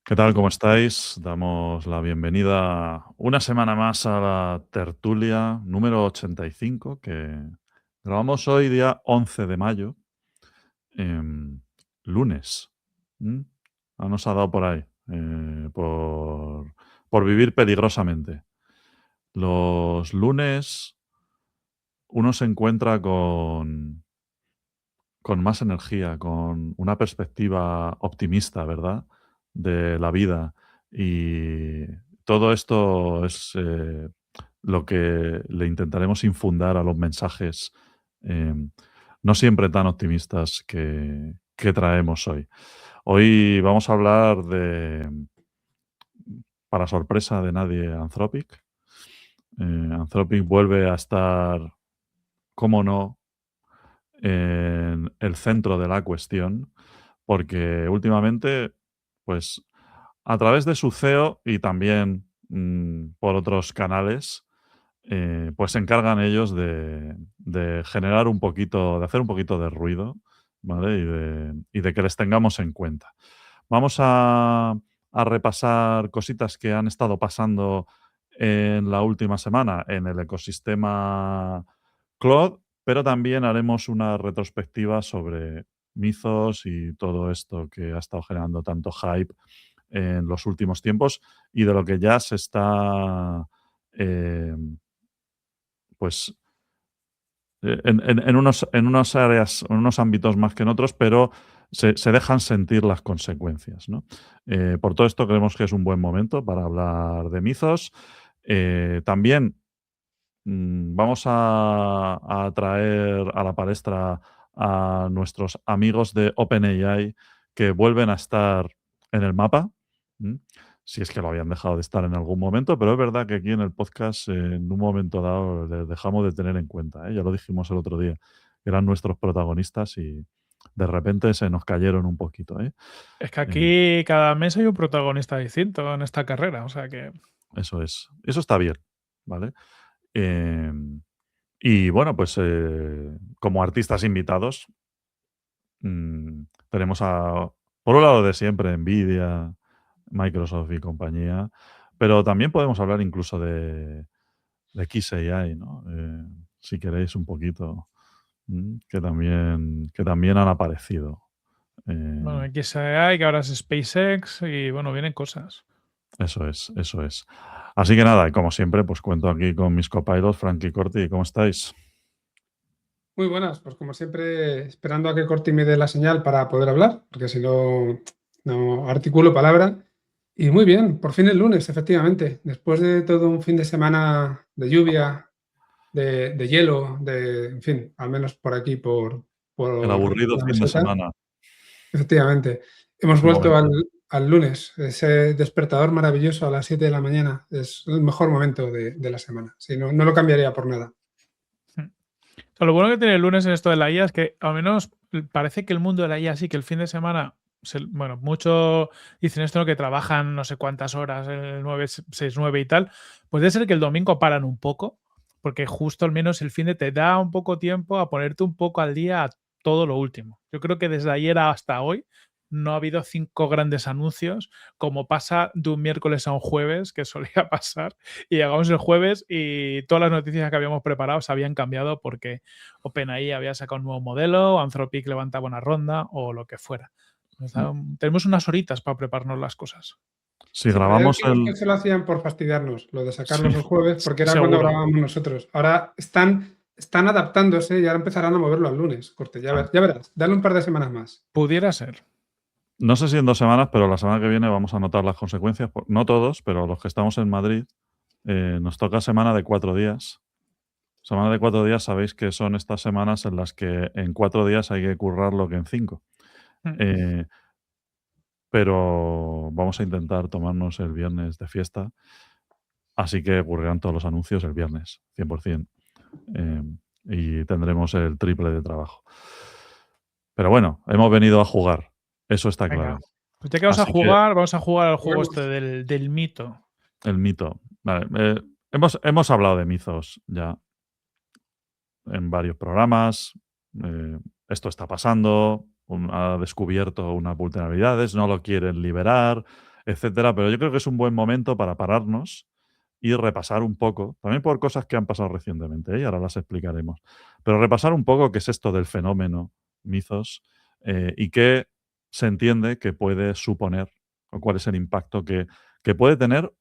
¿Qué tal? ¿Cómo estáis? Damos la bienvenida una semana más a la tertulia número 85 que grabamos hoy, día 11 de mayo, em, lunes. ¿m? Nos ha dado por ahí, por vivir peligrosamente. Los lunes uno se encuentra con más energía, con una perspectiva optimista, ¿verdad? De la vida. Y todo esto es lo que le intentaremos infundar a los mensajes, eh, no siempre tan optimistas que traemos hoy. Hoy vamos a hablar de, para sorpresa de nadie, Anthropic. Anthropic vuelve a estar, cómo no, en el centro de la cuestión, porque últimamente, pues a través de su CEO y también por otros canales, pues se encargan ellos de generar un poquito, de hacer un poquito de ruido, ¿vale? Y de que les tengamos en cuenta. Vamos a repasar cositas que han estado pasando en la última semana en el ecosistema Cloud, pero también haremos una retrospectiva sobre Mythos y todo esto que ha estado generando tanto hype en los últimos tiempos y de lo que ya se está, eh, pues, en unas áreas, en unos ámbitos más que en otros, pero se dejan sentir las consecuencias, ¿no? Por todo esto creemos que es un buen momento para hablar de Mythos. También vamos a traer a la palestra a nuestros amigos de OpenAI que vuelven a estar en el mapa, ¿m? Si es que lo habían dejado de estar en algún momento, pero es verdad que aquí en el podcast en un momento dado les dejamos de tener en cuenta, ¿eh? Ya lo dijimos el otro día, eran nuestros protagonistas y de repente se nos cayeron un poquito, ¿eh? Es que Eh, aquí cada mes hay un protagonista distinto en esta carrera, o sea que Eso es, eso está bien, ¿vale? Em, y bueno, pues como artistas invitados, tenemos por un lado de siempre, Nvidia, Microsoft y compañía, pero también podemos hablar incluso de XAI, ¿no? Si queréis un poquito, que también han aparecido. bueno, Eh, XAI, que ahora es SpaceX y bueno, vienen cosas. Eso es, eso es. Así que nada, y como siempre, pues cuento aquí con mis copilots, Frank y Corti. ¿Cómo estáis? Muy buenas, pues como siempre, esperando a que Corti me dé la señal para poder hablar, porque si no, no articulo palabra. Y muy bien, por fin el lunes, efectivamente, después de todo un fin de semana de lluvia, de hielo, en fin, al menos por aquí, El por aburrido la fin de meseta, semana. efectivamente. Hemos Es el vuelto momento. al lunes, ese despertador maravilloso a las 7 de la mañana, es el mejor momento de la semana. Sí, no, no lo cambiaría por nada. O sea, lo bueno que tiene el lunes en esto de la IA es que al menos parece que el mundo de la IA sí que el fin de semana, bueno, muchos dicen esto, ¿no? Que trabajan no sé cuántas horas, el 9, 6, 9 y tal. Puede ser que el domingo paran un poco, porque justo al menos el fin de te da un poco tiempo a ponerte un poco al día a todo lo último. Yo creo que desde ayer hasta hoy no ha habido 5 grandes anuncios, como pasa de un miércoles a un jueves, que solía pasar, y llegamos el jueves y todas las noticias que habíamos preparado se habían cambiado porque OpenAI había sacado un nuevo modelo, Anthropic levantaba una ronda o lo que fuera. Mm. Tenemos unas horitas para prepararnos las cosas. Si Sí, pero ya grabamos dijimos que el... se lo hacían por fastidiarnos, lo de Sí, sacarlos el jueves, porque era cuando Seguro. grabábamos nosotros. Ahora están adaptándose y ahora empezarán a moverlo al lunes, Corte. claro. Ya verás, dale un par de semanas más. Pudiera ser. No sé si en 2 semanas, pero la semana que viene vamos a notar las consecuencias. No todos, pero los que estamos en Madrid, nos toca semana de 4 días. Semana de 4 días, sabéis que son estas semanas en las que en 4 días hay que currar lo que en 5. Mm. Eh, pero vamos a intentar tomarnos el viernes de fiesta, así que ocurrirán todos los anuncios el viernes, 100%. Y tendremos el triple de trabajo. Pero bueno, hemos venido a jugar, eso está Venga. claro. Pues ya que Así que vamos a jugar al juego este Juguemos. del mito. el mito. Vale, hemos hablado de mitos ya en varios programas. Esto está pasando, ha descubierto unas vulnerabilidades, no lo quieren liberar. etcétera. Pero yo creo que es un buen momento para pararnos y repasar un poco, también por cosas que han pasado recientemente, y ahora las explicaremos, pero repasar un poco qué es esto del fenómeno Mythos y qué se entiende que puede suponer o cuál es el impacto que puede tener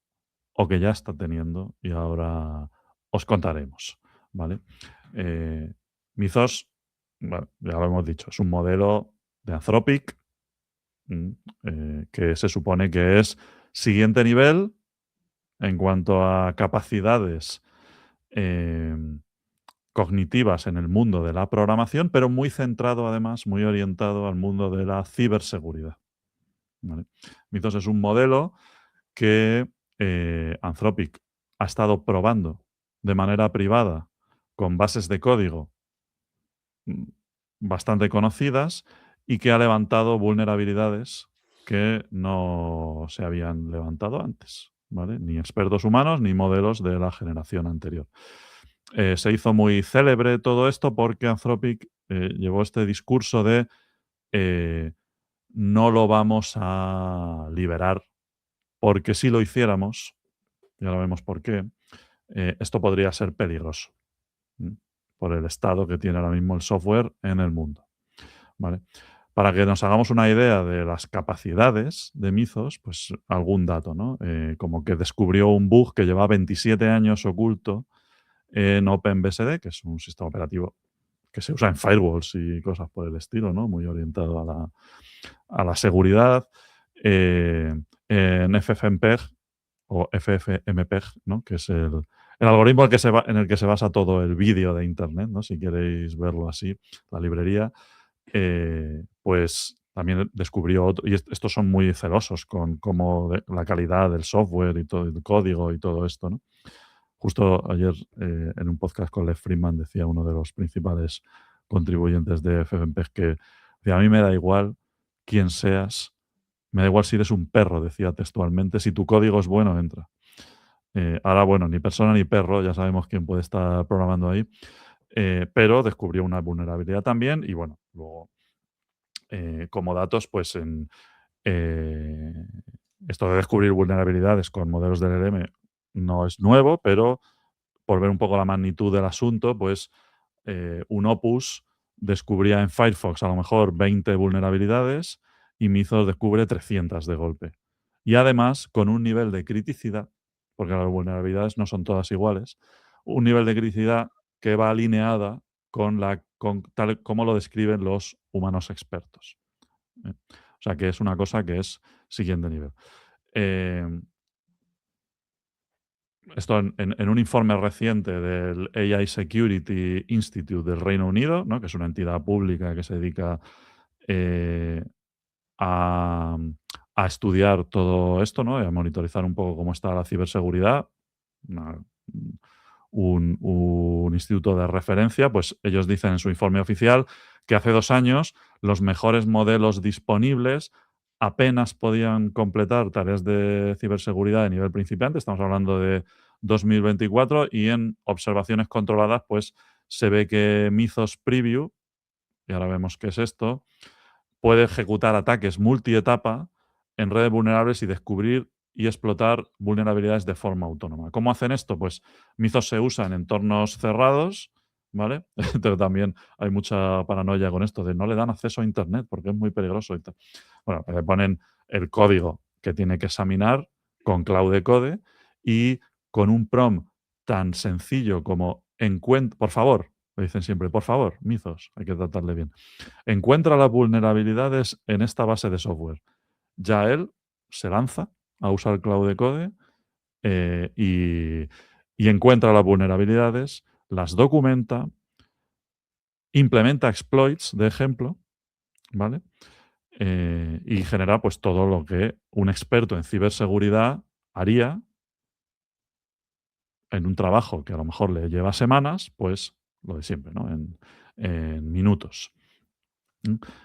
o que ya está teniendo y ahora os contaremos, ¿vale? Mythos, bueno, ya lo hemos dicho, es un modelo de Anthropic que se supone que es siguiente nivel en cuanto a capacidades cognitivas en el mundo de la programación, pero muy centrado además, muy orientado al mundo de la ciberseguridad. ¿Vale? Mythos es un modelo que Anthropic ha estado probando de manera privada con bases de código mm, bastante conocidas y que ha levantado vulnerabilidades que no se habían levantado antes, ¿vale? Ni expertos humanos ni modelos de la generación anterior. Se hizo muy célebre todo esto porque Anthropic llevó este discurso de no lo vamos a liberar porque si lo hiciéramos, ya lo vemos por qué, esto podría ser peligroso por el estado que tiene ahora mismo el software en el mundo. ¿Vale? Para que nos hagamos una idea de las capacidades de Mythos, pues algún dato, ¿no? Como que descubrió un bug que lleva 27 años oculto en OpenBSD, que es un sistema operativo que se usa en firewalls y cosas por el estilo, ¿no? Muy orientado a la seguridad. En FFmpeg o FFmpeg, ¿no? Que es el algoritmo en el que se basa todo el vídeo de Internet, ¿no? Si queréis verlo así, la librería, pues también descubrió otro, y estos son muy celosos con la calidad del software y todo el código y todo esto, ¿no? Justo ayer en un podcast con Lev Friedman decía uno de los principales contribuyentes de FFmpeg que a mí me da igual quién seas, me da igual si eres un perro, decía textualmente, si tu código es bueno, entra. Ahora, bueno, ni persona ni perro, ya sabemos quién puede estar programando ahí, pero descubrió una vulnerabilidad también y bueno, luego como datos, pues en esto de descubrir vulnerabilidades con modelos de LLM no es nuevo, pero por ver un poco la magnitud del asunto, pues un Opus descubría en Firefox a lo mejor 20 vulnerabilidades y Mythos descubre 300 de golpe. Y además con un nivel de criticidad, porque las vulnerabilidades no son todas iguales, un nivel de criticidad que va alineada con tal como lo describen los humanos expertos. O sea que es una cosa que es siguiente nivel. Esto en un informe reciente del AI Security Institute del Reino Unido, ¿no? Que es una entidad pública que se dedica a, a estudiar todo esto, ¿no? Y a monitorizar un poco cómo está la ciberseguridad, un instituto de referencia, pues ellos dicen en su informe oficial que hace 2 años los mejores modelos disponibles apenas podían completar tareas de ciberseguridad de nivel principiante, estamos hablando de 2024, y en observaciones controladas, pues se ve que Mythos Preview, y ahora vemos qué es esto, puede ejecutar ataques multietapa en redes vulnerables y descubrir y explotar vulnerabilidades de forma autónoma. ¿Cómo hacen esto? Pues Mythos se usa en entornos cerrados, ¿vale? Pero también hay mucha paranoia con esto de no le dan acceso a Internet porque es muy peligroso. Bueno, le ponen el código que tiene que examinar con Claude Code y con un prompt tan sencillo como por favor, le dicen siempre, por favor, Mythos, hay que tratarle bien. Encuentra las vulnerabilidades en esta base de software. Ya él se lanza a usar Claude Code y encuentra las vulnerabilidades, las documenta, implementa exploits de ejemplo, ¿vale? Y genera pues todo lo que un experto en ciberseguridad haría en un trabajo que a lo mejor le lleva semanas, pues lo de siempre, ¿no? En minutos.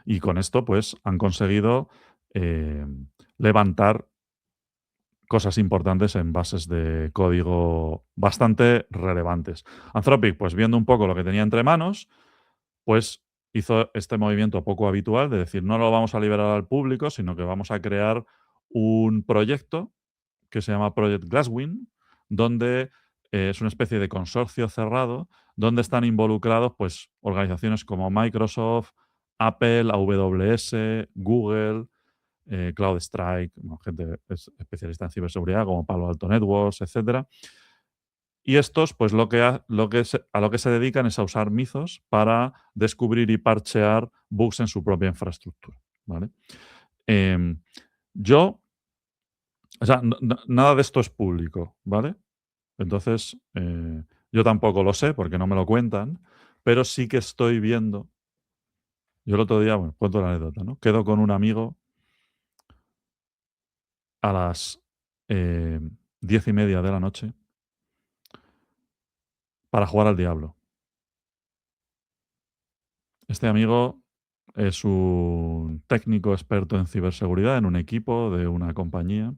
Y con esto, pues, han conseguido levantar cosas importantes en bases de código bastante relevantes. Anthropic, pues viendo un poco lo que tenía entre manos, pues hizo este movimiento poco habitual de decir, no lo vamos a liberar al público, sino que vamos a crear un proyecto que se llama Project Glasswing, donde es una especie de consorcio cerrado, donde están involucrados pues, organizaciones como Microsoft, Apple, AWS, Google, CloudStrike, bueno, gente especialista en ciberseguridad como Palo Alto Networks, etcétera. Y estos, pues a lo que se dedican es a usar Mythos para descubrir y parchear bugs en su propia infraestructura, ¿vale? Yo, o sea, nada de esto es público, ¿vale? Entonces, yo tampoco lo sé porque no me lo cuentan, pero sí que estoy viendo. Yo el otro día, bueno, cuento la anécdota, ¿no? Quedo con un amigo a las 10:30 de la noche para jugar al Diablo. Este amigo es un técnico experto en ciberseguridad en un equipo de una compañía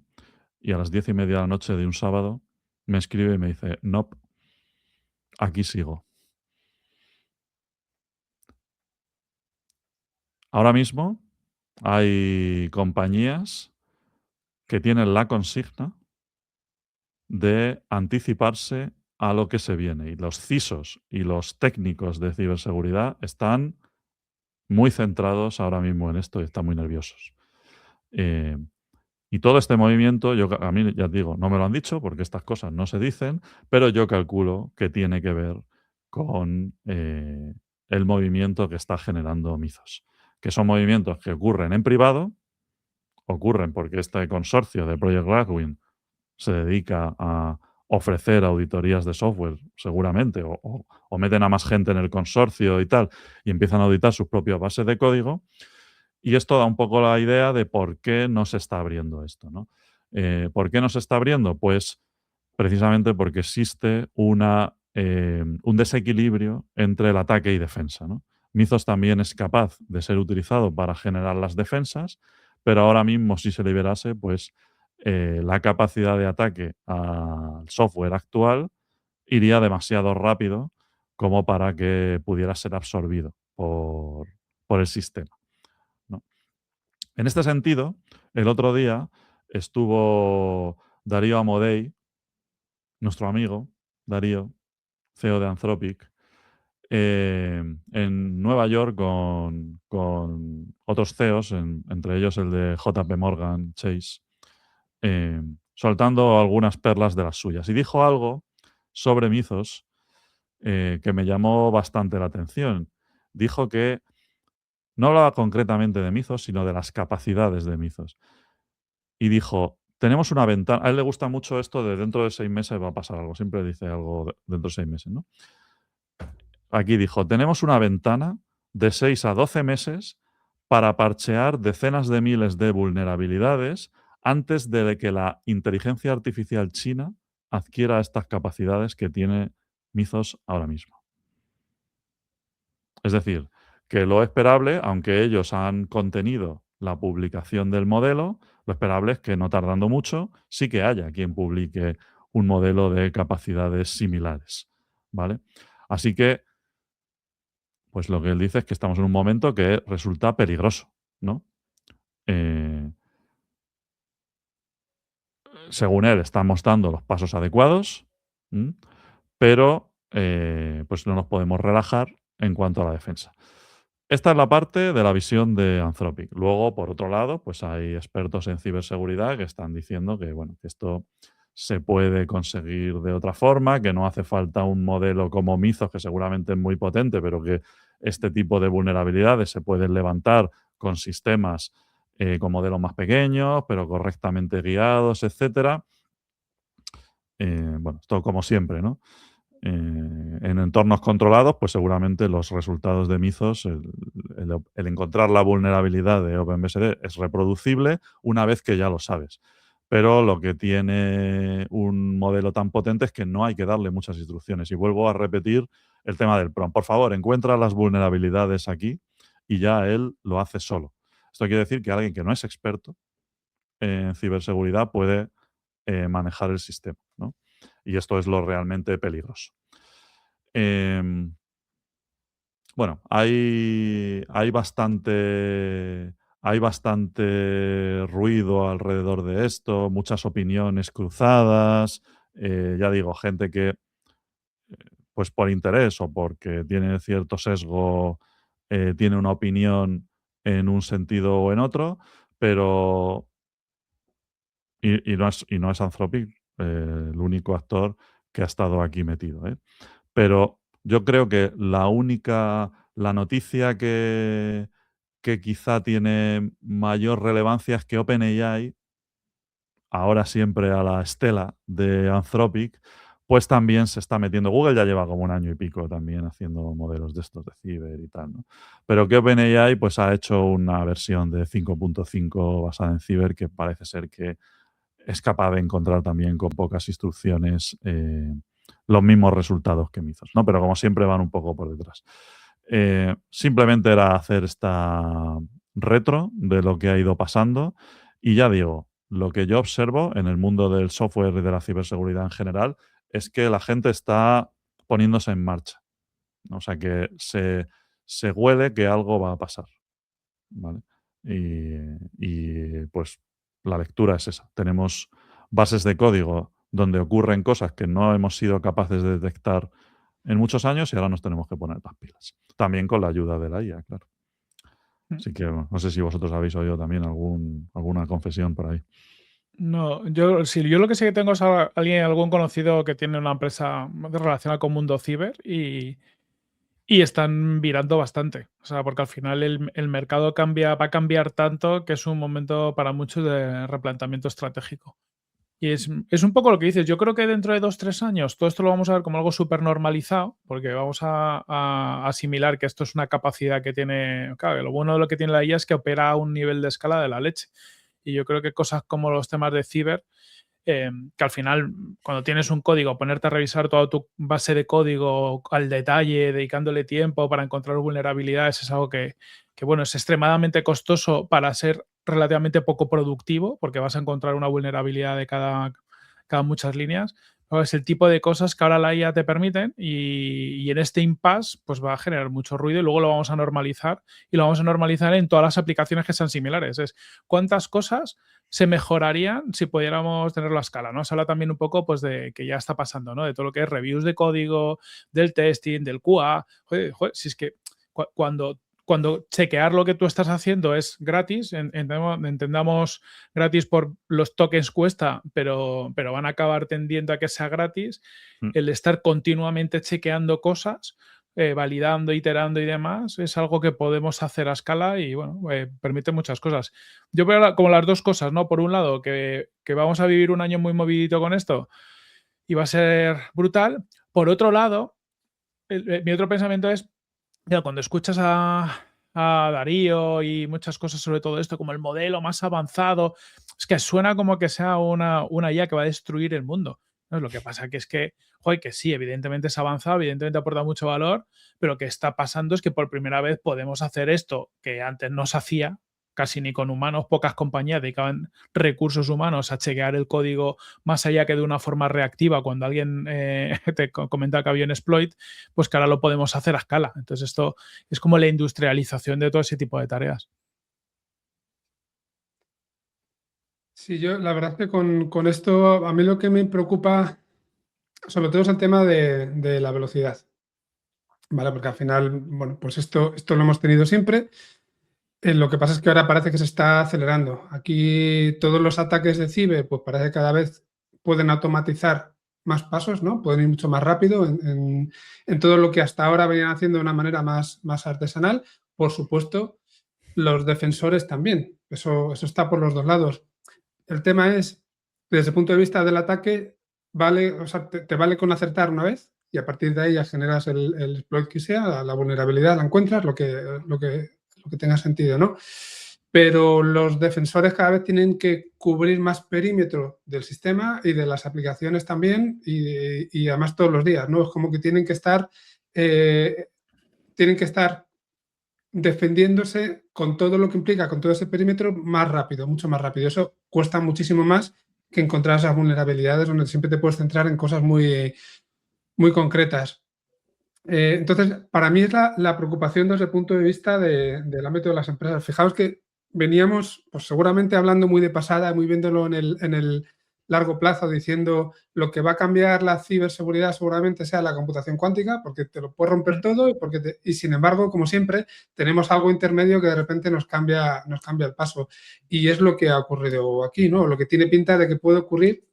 y a las 10:30 de la noche de un sábado me escribe y me dice, nope, aquí sigo. Ahora mismo hay compañías que tienen la consigna de anticiparse a lo que se viene y los CISOs y los técnicos de ciberseguridad están muy centrados ahora mismo en esto y están muy nerviosos. Eh, Y todo este movimiento, a mí ya te digo, no me lo han dicho porque estas cosas no se dicen, pero yo calculo que tiene que ver con el movimiento que está generando Mythos. Que son movimientos que ocurren en privado, ocurren porque este consorcio de Project Glasswing se dedica a ofrecer auditorías de software, seguramente, o meten a más gente en el consorcio y tal, y empiezan a auditar sus propias bases de código. Y esto da un poco la idea de por qué no se está abriendo esto, ¿no? ¿Por qué no se está abriendo? Pues precisamente porque existe un desequilibrio entre el ataque y defensa, ¿no? Mythos también es capaz de ser utilizado para generar las defensas, pero ahora mismo si se liberase, pues la capacidad de ataque al software actual iría demasiado rápido como para que pudiera ser absorbido por el sistema, ¿no? En este sentido, el otro día estuvo Darío Amodei, nuestro amigo Darío, CEO de Anthropic, en Nueva York con otros CEOs, entre ellos el de JP Morgan Chase, soltando algunas perlas de las suyas. Y dijo algo sobre Mythos que me llamó bastante la atención. Dijo que no hablaba concretamente de Mythos, sino de las capacidades de Mythos. Y dijo, tenemos una ventana. A él le gusta mucho esto de dentro de 6 meses va a pasar algo. Siempre dice algo dentro de 6 meses, ¿no? Aquí dijo, tenemos una ventana de 6 a 12 meses para parchear decenas de miles de vulnerabilidades antes de que la inteligencia artificial china adquiera estas capacidades que tiene Mythos ahora mismo. Es decir, que lo esperable, aunque ellos han contenido la publicación del modelo, lo esperable es que no tardando mucho sí que haya quien publique un modelo de capacidades similares, ¿vale? Así que, pues lo que él dice es que estamos en un momento que resulta peligroso, ¿no? Eh, Según él, estamos dando los pasos adecuados, ¿m? Pero pues no nos podemos relajar en cuanto a la defensa. Esta es la parte de la visión de Anthropic. Luego, por otro lado, pues hay expertos en ciberseguridad que están diciendo que, bueno, que esto se puede conseguir de otra forma, que no hace falta un modelo como Mythos, que seguramente es muy potente, pero que este tipo de vulnerabilidades se pueden levantar con sistemas con modelos más pequeños, pero correctamente guiados, etcétera. Bueno, esto como siempre, ¿no? En entornos controlados, pues seguramente los resultados de Mythos, el encontrar la vulnerabilidad de OpenBSD es reproducible una vez que ya lo sabes. Pero lo que tiene un modelo tan potente es que no hay que darle muchas instrucciones. Y vuelvo a repetir el tema del prompt. Por favor, encuentra las vulnerabilidades aquí y ya él lo hace solo. Esto quiere decir que alguien que no es experto en ciberseguridad puede manejar el sistema, ¿no? Y esto es lo realmente peligroso. Bueno, hay bastante hay bastante ruido alrededor de esto, muchas opiniones cruzadas, ya digo, gente que pues por interés o porque tiene cierto sesgo, tiene una opinión en un sentido o en otro, pero y no es Anthropic el único actor que ha estado aquí metido, ¿eh? Pero yo creo que la noticia que quizá tiene mayor relevancia es que OpenAI, ahora siempre a la estela de Anthropic, pues también se está metiendo. Google ya lleva como un año y pico también haciendo modelos de estos de ciber y tal, ¿no? Pero que OpenAI pues ha hecho una versión de 5.5 basada en ciber que parece ser que es capaz de encontrar también con pocas instrucciones los mismos resultados que Mythos, ¿no? Pero como siempre van un poco por detrás. Simplemente era hacer esta retro de lo que ha ido pasando y ya digo, lo que yo observo en el mundo del software y de la ciberseguridad en general es que la gente está poniéndose en marcha, ¿no? O sea que se huele que algo va a pasar, ¿vale? Y pues la lectura es esa. Tenemos bases de código donde ocurren cosas que no hemos sido capaces de detectar en muchos años y ahora nos tenemos que poner las pilas. También con la ayuda de la IA, claro. Así que bueno, no sé si vosotros habéis oído también alguna confesión por ahí. No, yo lo que sé que tengo es algún conocido que tiene una empresa relacionada con mundo ciber y están virando bastante. O sea, porque al final el mercado va a cambiar tanto que es un momento para muchos de replanteamiento estratégico. Y es un poco lo que dices. Yo creo que dentro de 2-3 años todo esto lo vamos a ver como algo súper normalizado, porque vamos a asimilar que esto es una capacidad que tiene. Claro, que lo bueno de lo que tiene la IA es que opera a un nivel de escala de la leche. Y yo creo que cosas como los temas de ciber, que al final, cuando tienes un código, ponerte a revisar toda tu base de código al detalle, dedicándole tiempo para encontrar vulnerabilidades, es algo que bueno, es extremadamente costoso para ser relativamente poco productivo, porque vas a encontrar una vulnerabilidad de cada muchas líneas. Pero es el tipo de cosas que ahora la IA te permiten y en este impasse pues va a generar mucho ruido y luego lo vamos a normalizar y lo vamos a normalizar en todas las aplicaciones que sean similares. Es cuántas cosas se mejorarían si pudiéramos tenerlo a escala, ¿no? Se habla también un poco pues de que ya está pasando, ¿no? De todo lo que es reviews de código, del testing, del QA. Joder, si es que cuando chequear lo que tú estás haciendo es gratis, entendamos gratis por los tokens cuesta, pero van a acabar tendiendo a que sea gratis, Mm. el estar continuamente chequeando cosas, validando, iterando y demás, es algo que podemos hacer a escala y, bueno, permite muchas cosas. Yo veo como las dos cosas, ¿no? Por un lado, que vamos a vivir un año muy movidito con esto y va a ser brutal. Por otro lado, mi otro pensamiento es, mira, cuando escuchas a Darío y muchas cosas sobre todo esto, como el modelo más avanzado, es que suena como que sea una IA que va a destruir el mundo, ¿no? Lo que pasa que es que, joder, que sí, evidentemente es avanzado, evidentemente aporta mucho valor, pero lo que está pasando es que por primera vez podemos hacer esto que antes no se hacía, casi ni con humanos, pocas compañías dedicaban recursos humanos a chequear el código más allá que de una forma reactiva cuando alguien te comenta que había un exploit, pues que ahora lo podemos hacer a escala. Entonces esto es como la industrialización de todo ese tipo de tareas. Sí, yo la verdad es que con esto a mí lo que me preocupa sobre todo es el tema de la velocidad, ¿vale? Porque al final, bueno, pues esto lo hemos tenido siempre. Lo que pasa es que ahora parece que se está acelerando. Aquí todos los ataques de ciber, pues parece que cada vez pueden automatizar más pasos, ¿no? Pueden ir mucho más rápido en todo lo que hasta ahora venían haciendo de una manera más artesanal. Por supuesto, los defensores también. Eso está por los dos lados. El tema es, desde el punto de vista del ataque, vale, o sea, te vale con acertar una vez y a partir de ahí ya generas el exploit que sea, la vulnerabilidad la encuentras, lo que tenga sentido, ¿no? Pero los defensores cada vez tienen que cubrir más perímetro del sistema y de las aplicaciones también y además todos los días, ¿no? Es como que tienen que estar defendiéndose con todo lo que implica, con todo ese perímetro, más rápido, mucho más rápido. Eso cuesta muchísimo más que encontrar esas vulnerabilidades donde siempre te puedes centrar en cosas muy, muy concretas. Entonces, para mí es la preocupación desde el punto de vista del ámbito de las empresas. Fijaos que veníamos, pues seguramente hablando muy de pasada, muy viéndolo en el largo plazo, diciendo lo que va a cambiar la ciberseguridad seguramente sea la computación cuántica, porque te lo puede romper todo y sin embargo, como siempre, tenemos algo intermedio que de repente nos cambia el paso. Y es lo que ha ocurrido aquí, ¿no? Lo que tiene pinta de que puede ocurrir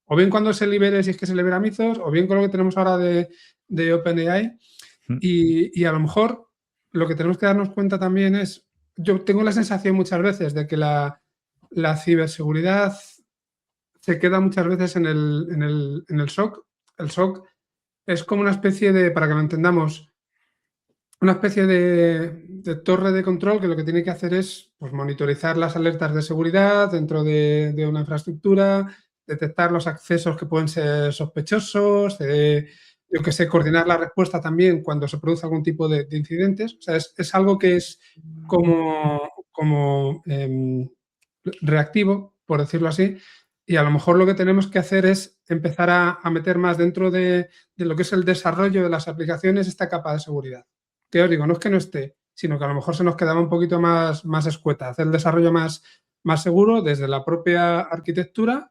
o bien cuando se libere, si es que se libera Mythos, o bien con lo que tenemos ahora de OpenAI. Y a lo mejor lo que tenemos que darnos cuenta también es, yo tengo la sensación muchas veces de que la ciberseguridad se queda muchas veces en el SOC. El SOC es como una especie de, para que lo entendamos, una especie de torre de control que lo que tiene que hacer es pues, monitorizar las alertas de seguridad dentro de una infraestructura, detectar los accesos que pueden ser sospechosos, yo que sé, coordinar la respuesta también cuando se produce algún tipo de incidentes. O sea, es algo que es como reactivo, por decirlo así, y a lo mejor lo que tenemos que hacer es empezar a meter más dentro de lo que es el desarrollo de las aplicaciones esta capa de seguridad. Teórico, no es que no esté, sino que a lo mejor se nos quedaba un poquito más escueta, hacer el desarrollo más seguro desde la propia arquitectura,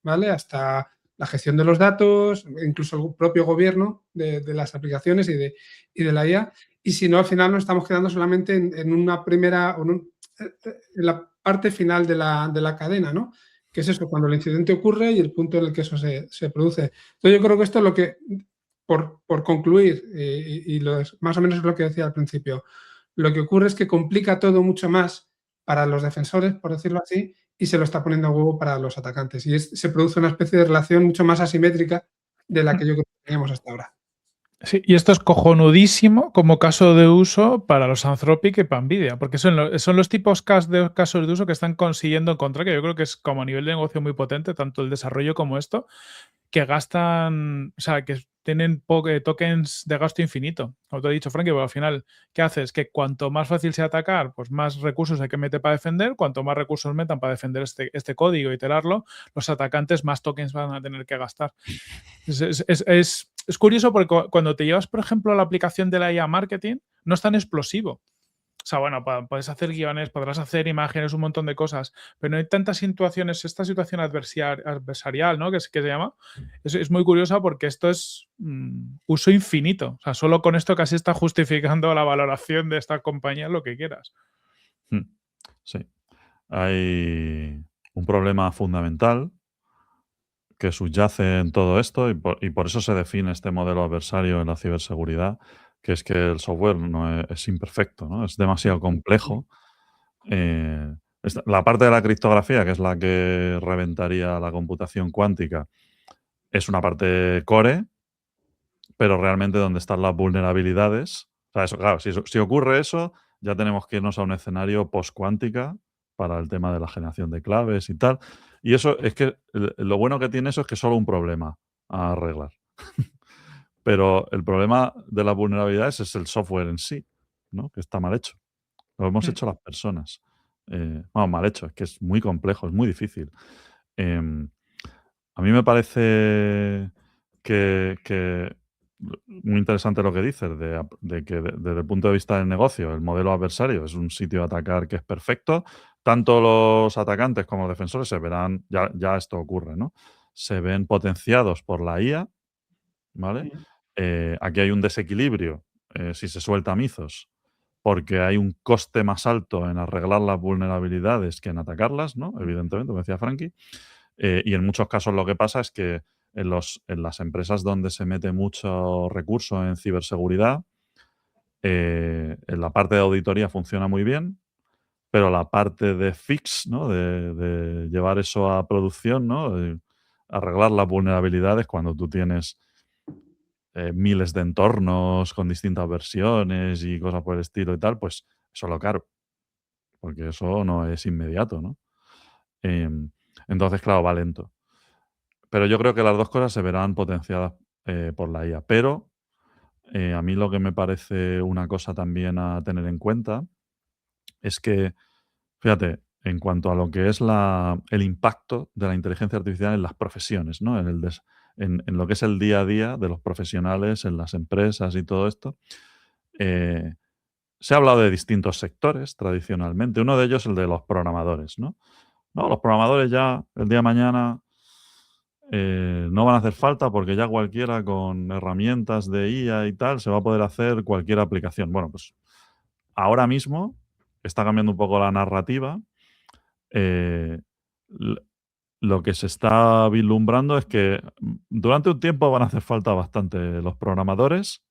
¿vale? Hasta la gestión de los datos, incluso el propio gobierno de las aplicaciones y de la IA. Y si no, al final nos estamos quedando solamente en una primera, en la parte final de la cadena, ¿no? Que es eso, cuando el incidente ocurre y el punto en el que eso se produce. Entonces yo creo que esto es lo que, por concluir, más o menos es lo que decía al principio, lo que ocurre es que complica todo mucho más para los defensores, por decirlo así, y se lo está poniendo a huevo para los atacantes. Y se produce una especie de relación mucho más asimétrica de la que yo creo que teníamos hasta ahora. Sí, y esto es cojonudísimo como caso de uso para los Anthropic y para NVIDIA, porque son los tipos de casos de uso que están consiguiendo encontrar, que yo creo que es como a nivel de negocio muy potente, tanto el desarrollo como esto, que gastan, o sea, que tienen tokens de gasto infinito. Como te he dicho, Frankie, pero al final, ¿qué haces? Que cuanto más fácil sea atacar, pues más recursos hay que meter para defender. Cuanto más recursos metan para defender este código y iterarlo, los atacantes más tokens van a tener que gastar. Es curioso porque cuando te llevas, por ejemplo, a la aplicación de la IA Marketing, no es tan explosivo. O sea, bueno, puedes hacer guiones, podrás hacer imágenes, un montón de cosas, pero no hay tantas situaciones, esta situación adversarial, ¿no? Que se llama, es muy curiosa porque esto es uso infinito. O sea, solo con esto casi está justificando la valoración de esta compañía, lo que quieras. Sí. Hay un problema fundamental que subyace en todo esto y por eso se define este modelo adversario en la ciberseguridad, que es que el software no es imperfecto, ¿no? Es demasiado complejo. La parte de la criptografía, que es la que reventaría la computación cuántica, es una parte core, pero realmente donde están las vulnerabilidades. O sea, eso, claro, si ocurre eso, ya tenemos que irnos a un escenario post-cuántica para el tema de la generación de claves y tal. Y eso es que lo bueno que tiene eso es que es solo un problema a arreglar. Pero el problema de las vulnerabilidades es el software en sí, ¿no? Que está mal hecho. Lo hemos hecho las personas. Bueno, mal hecho, es que es muy complejo, es muy difícil. A mí me parece que muy interesante lo que dices, de que desde el punto de vista del negocio, el modelo adversario es un sitio de atacar que es perfecto. Tanto los atacantes como los defensores se verán, ya esto ocurre, ¿no? Se ven potenciados por la IA, ¿vale? Aquí hay un desequilibrio si se suelta Mythos, porque hay un coste más alto en arreglar las vulnerabilidades que en atacarlas, ¿no? Evidentemente, como decía Frankie. Y en muchos casos lo que pasa es que en las empresas donde se mete mucho recurso en ciberseguridad, en la parte de auditoría funciona muy bien, pero la parte de fix, ¿no? De llevar eso a producción, ¿no? De arreglar las vulnerabilidades cuando tú tienes miles de entornos con distintas versiones y cosas por el estilo y tal, pues eso es lo caro, porque eso no es inmediato, ¿no? Entonces, claro, va lento. Pero yo creo que las dos cosas se verán potenciadas por la IA. Pero a mí lo que me parece una cosa también a tener en cuenta es que, fíjate, en cuanto a lo que es el impacto de la inteligencia artificial en las profesiones, ¿no? En lo que es el día a día de los profesionales, en las empresas y todo esto, se ha hablado de distintos sectores tradicionalmente. Uno de ellos el de los programadores, ¿no? No, los programadores ya el día de mañana no van a hacer falta porque ya cualquiera con herramientas de IA y tal se va a poder hacer cualquier aplicación. Bueno, pues ahora mismo está cambiando un poco la narrativa. Eh, l- lo que se está vislumbrando es que durante un tiempo van a hacer falta bastante los programadores,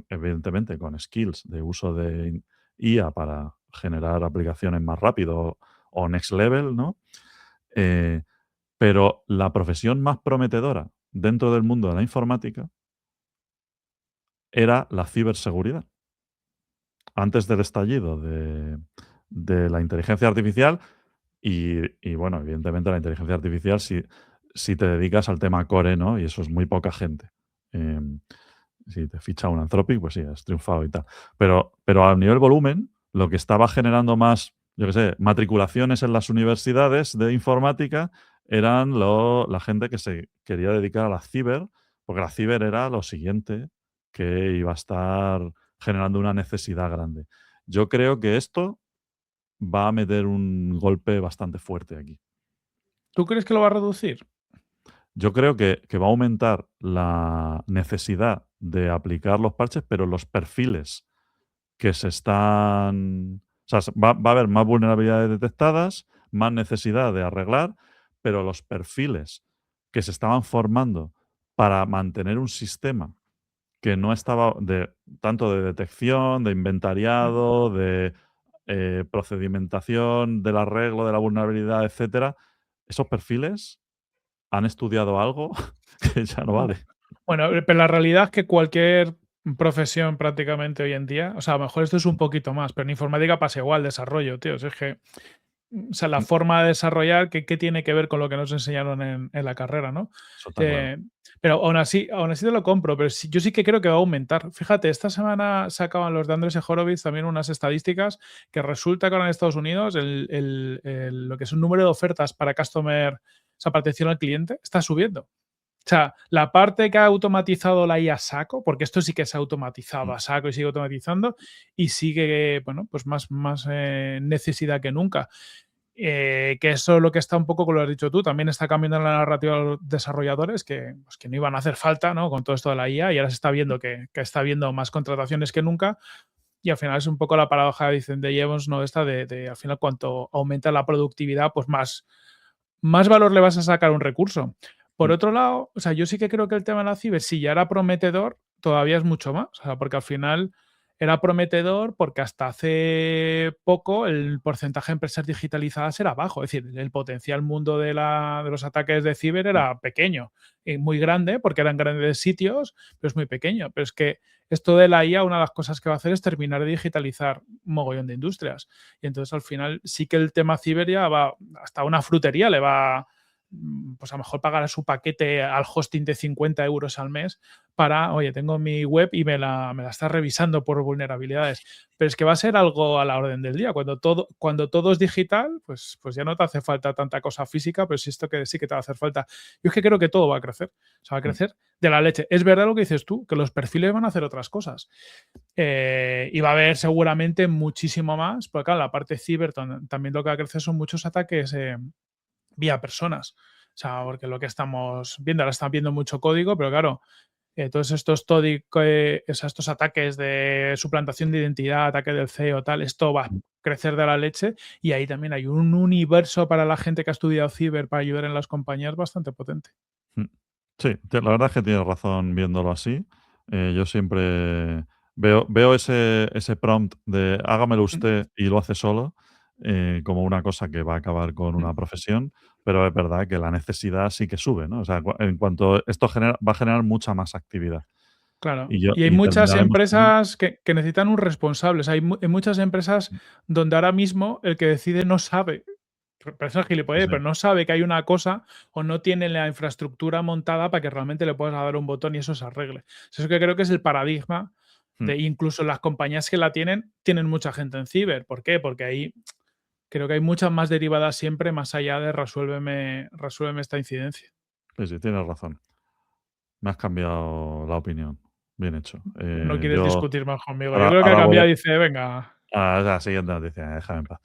evidentemente con skills de uso de IA para generar aplicaciones más rápido o next level, ¿no? Eh, pero la profesión más prometedora dentro del mundo de la informática era la ciberseguridad. Antes del estallido de la inteligencia artificial y bueno, evidentemente la inteligencia artificial si te dedicas al tema core, ¿no? Y eso es muy poca gente. Em, si te ficha un Anthropic, pues sí, has triunfado y tal. Pero a nivel volumen, lo que estaba generando más, yo qué sé, matriculaciones en las universidades de informática eran la gente que se quería dedicar a la ciber, porque la ciber era lo siguiente que iba a estar generando una necesidad grande. Yo creo que esto va a meter un golpe bastante fuerte aquí. ¿Tú crees que lo va a reducir? Yo creo que va a aumentar la necesidad de aplicar los parches, pero los perfiles que se están... O sea, va a haber más vulnerabilidades detectadas, más necesidad de arreglar, pero los perfiles que se estaban formando para mantener un sistema que no estaba tanto de detección, de inventariado, de procedimentación, del arreglo de la vulnerabilidad, etcétera, esos perfiles han estudiado algo que ya no vale. Bueno, pero la realidad es que cualquier profesión prácticamente hoy en día, o sea, a lo mejor esto es un poquito más, pero en informática pasa igual, desarrollo, tío. Es que, o sea, la Mm, forma de desarrollar, ¿qué tiene que ver con lo que nos enseñaron en la carrera, ¿no? eso está claro. Pero aún así te lo compro, pero yo sí que creo que va a aumentar. Fíjate, esta semana sacaban los de Andrés Horowitz también unas estadísticas que resulta que ahora en Estados Unidos lo que es un número de ofertas para customer, o sea, para atención al cliente, está subiendo. O sea, la parte que ha automatizado la IA a saco, porque esto sí que se ha automatizado Mm, a saco y sigue automatizando y sigue, bueno, pues más necesidad que nunca. Que eso es lo que está un poco, como lo has dicho tú, también está cambiando la narrativa de los desarrolladores pues que no iban a hacer falta, ¿no? Con todo esto de la IA y ahora se está viendo que está habiendo más contrataciones que nunca y al final es un poco la paradoja, dicen, de Jevons, ¿no? Esta de al final cuanto aumenta la productividad, pues más valor le vas a sacar a un recurso. Por mm, otro lado, o sea, yo sí que creo que el tema de la ciber, si ya era prometedor, todavía es mucho más. O sea, porque al final era prometedor porque hasta hace poco el porcentaje de empresas digitalizadas era bajo. Es decir, el potencial mundo de los ataques de ciber mm, era pequeño. Y muy grande porque eran grandes sitios, pero es muy pequeño. Pero es que esto de la IA, una de las cosas que va a hacer es terminar de digitalizar un mogollón de industrias. Y entonces al final sí que el tema ciber ya va, hasta una frutería le va, pues a lo mejor pagar su paquete al hosting de 50 euros al mes para, oye, tengo mi web y me la está revisando por vulnerabilidades. Pero es que va a ser algo a la orden del día. Cuando todo es digital, pues ya no te hace falta tanta cosa física, pero sí esto que sí que te va a hacer falta. Yo es que creo que todo va a crecer. O sea, va a mm. crecer de la leche. Es verdad lo que dices tú, que los perfiles van a hacer otras cosas. Y va a haber seguramente muchísimo más, porque claro, la parte ciber también lo que va a crecer son muchos ataques vía personas. O sea, porque lo que estamos viendo, ahora están viendo mucho código, pero claro, todos estos ataques de suplantación de identidad, ataque del CEO, tal, esto va a crecer de la leche y ahí también hay un universo para la gente que ha estudiado ciber para ayudar en las compañías bastante potente. Mm. Sí, la verdad es que tienes razón viéndolo así. Yo siempre veo ese prompt de hágamelo Mm, usted y lo hace solo, como una cosa que va a acabar con mm. una profesión, pero es verdad que la necesidad sí que sube, ¿no? O sea, en cuanto esto va a generar mucha más actividad. Claro. Y, yo, Y hay y muchas terminaremos teniendo... empresas que necesitan un responsable. O sea, hay muchas empresas donde ahora mismo el que decide no sabe. Parece Sí, gilipollez, sí. pero no sabe que hay una cosa o no tiene la infraestructura montada para que realmente le puedas dar un botón y eso se arregle. Eso que creo que es el paradigma Mm. de incluso las compañías que la tienen mucha gente en ciber. ¿Por qué? Porque ahí creo que hay muchas más derivadas siempre más allá de resuélveme esta incidencia. Sí, sí, tienes razón. Me has cambiado la opinión. bien hecho. No quieres discutir más conmigo. Yo ahora, creo que ha ahora voy cambiado y dice, venga. a la siguiente noticia, déjame en paz.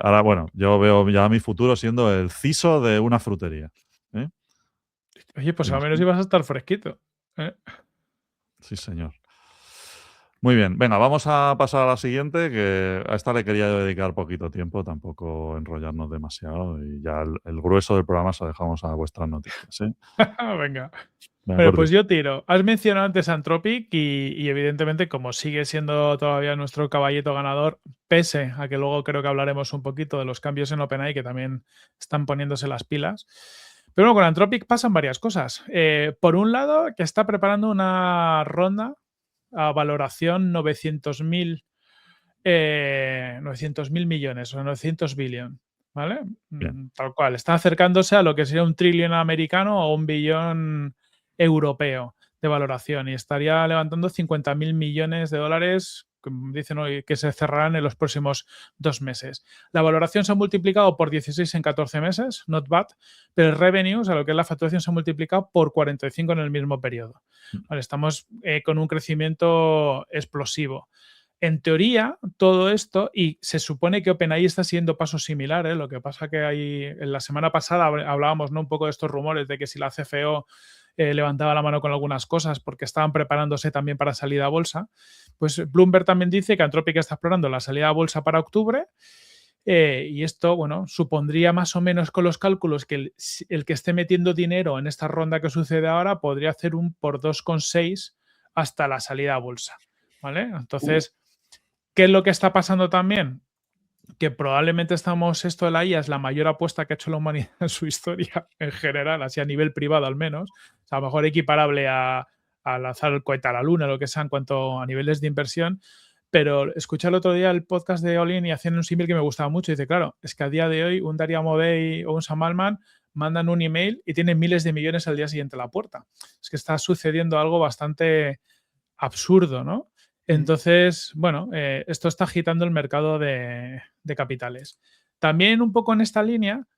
Ahora, bueno, yo veo ya mi futuro siendo el CISO de una frutería. ¿eh? Oye, pues ¿Te al menos imaginas? ibas a estar fresquito. ¿eh? Sí, señor. Muy bien, venga, vamos a pasar a la siguiente, que a esta le quería yo dedicar poquito tiempo, tampoco enrollarnos demasiado y ya el grueso del programa se lo dejamos a vuestras noticias. ¿eh? Venga. Venga, Bueno, Corti. pues yo tiro. Has mencionado antes Anthropic y evidentemente, como sigue siendo todavía nuestro caballito ganador, pese a que luego creo que hablaremos un poquito de los cambios en OpenAI que también están poniéndose las pilas. Pero bueno, con Anthropic pasan varias cosas. Por un lado, que está preparando una ronda a valoración 900.000 millones o 900 billion, ¿vale? Bien. Tal cual. Está acercándose a lo que sería un trillón americano o un billón europeo de valoración y estaría levantando 50.000 millones de dólares, como dicen hoy, que se cerrarán en los próximos 2 meses. La valoración se ha multiplicado por 16 en 14 meses, not bad, pero el revenue, o sea, lo que es la facturación, se ha multiplicado por 45 en el mismo periodo. Vale, estamos con un crecimiento explosivo. En teoría, todo esto, y se supone que OpenAI está siguiendo pasos similares, lo que pasa que en la semana pasada hablábamos, ¿no?, un poco de estos rumores de que si la CFO levantaba la mano con algunas cosas porque estaban preparándose también para salida a bolsa, pues Bloomberg también dice que Anthropic está explorando la salida a bolsa para octubre. Y esto, bueno, supondría más o menos con los cálculos que el que esté metiendo dinero en esta ronda que sucede ahora podría hacer un por 2,6 hasta la salida a bolsa, ¿vale? Entonces, ¿qué es lo que está pasando también? Que probablemente esto de la IA es la mayor apuesta que ha hecho la humanidad en su historia en general, así a nivel privado al menos. O sea, a lo mejor equiparable a lanzar el cohete a la luna, lo que sea en cuanto a niveles de inversión. Pero escuché el otro día el podcast de Olin y hacían un símil que me gustaba mucho. Dice, claro, es que a día de hoy un Dario Amodei o un Sam Altman mandan un email y tienen miles de millones al día siguiente a la puerta. Es que está sucediendo algo bastante absurdo, ¿no? Entonces, bueno, esto está agitando el mercado de capitales. También un poco en esta línea,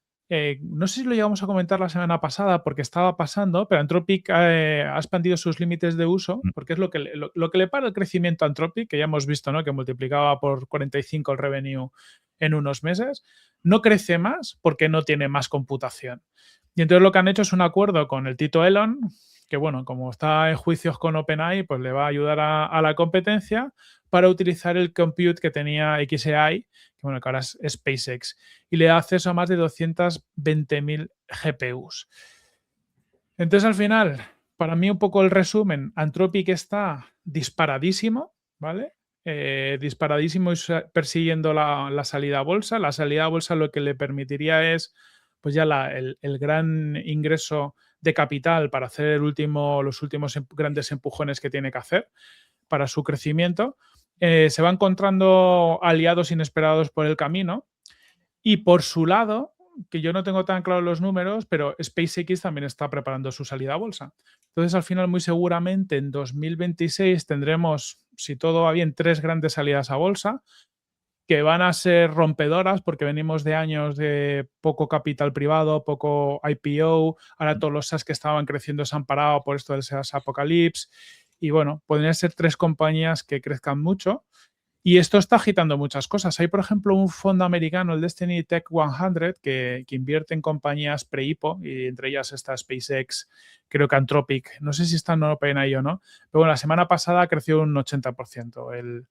no sé si lo llegamos a comentar la semana pasada porque estaba pasando, pero Anthropic ha expandido sus límites de uso porque es lo que le para el crecimiento a Anthropic, que ya hemos visto, ¿no?, que multiplicaba por 45 el revenue en unos meses, no crece más porque no tiene más computación. Y entonces lo que han hecho es un acuerdo con el Tito Elon, que bueno, como está en juicios con OpenAI, pues le va a ayudar a la competencia para utilizar el compute que tenía xAI, que bueno, que ahora es SpaceX, y le da acceso a más de 220.000 GPUs. Entonces, al final, para mí un poco el resumen, Anthropic está disparadísimo, ¿vale? Disparadísimo y persiguiendo la salida a bolsa. La salida a bolsa lo que le permitiría es pues ya el gran ingreso de capital para hacer los últimos grandes empujones que tiene que hacer para su crecimiento. Se va encontrando aliados inesperados por el camino y por su lado, que yo no tengo tan claro los números, pero SpaceX también está preparando su salida a bolsa. Entonces, al final, muy seguramente en 2026 tendremos, si todo va bien, 3 grandes salidas a bolsa que van a ser rompedoras porque venimos de años de poco capital privado, poco IPO, ahora todos los SaaS que estaban creciendo se han parado por esto del SaaS Apocalypse y bueno, podrían ser 3 compañías que crezcan mucho y esto está agitando muchas cosas. Hay, por ejemplo, un fondo americano, el Destiny Tech 100, que invierte en compañías pre-IPO y entre ellas está SpaceX, creo que Anthropic, no sé si está en OpenAI o no, pero bueno, la semana pasada creció un 80%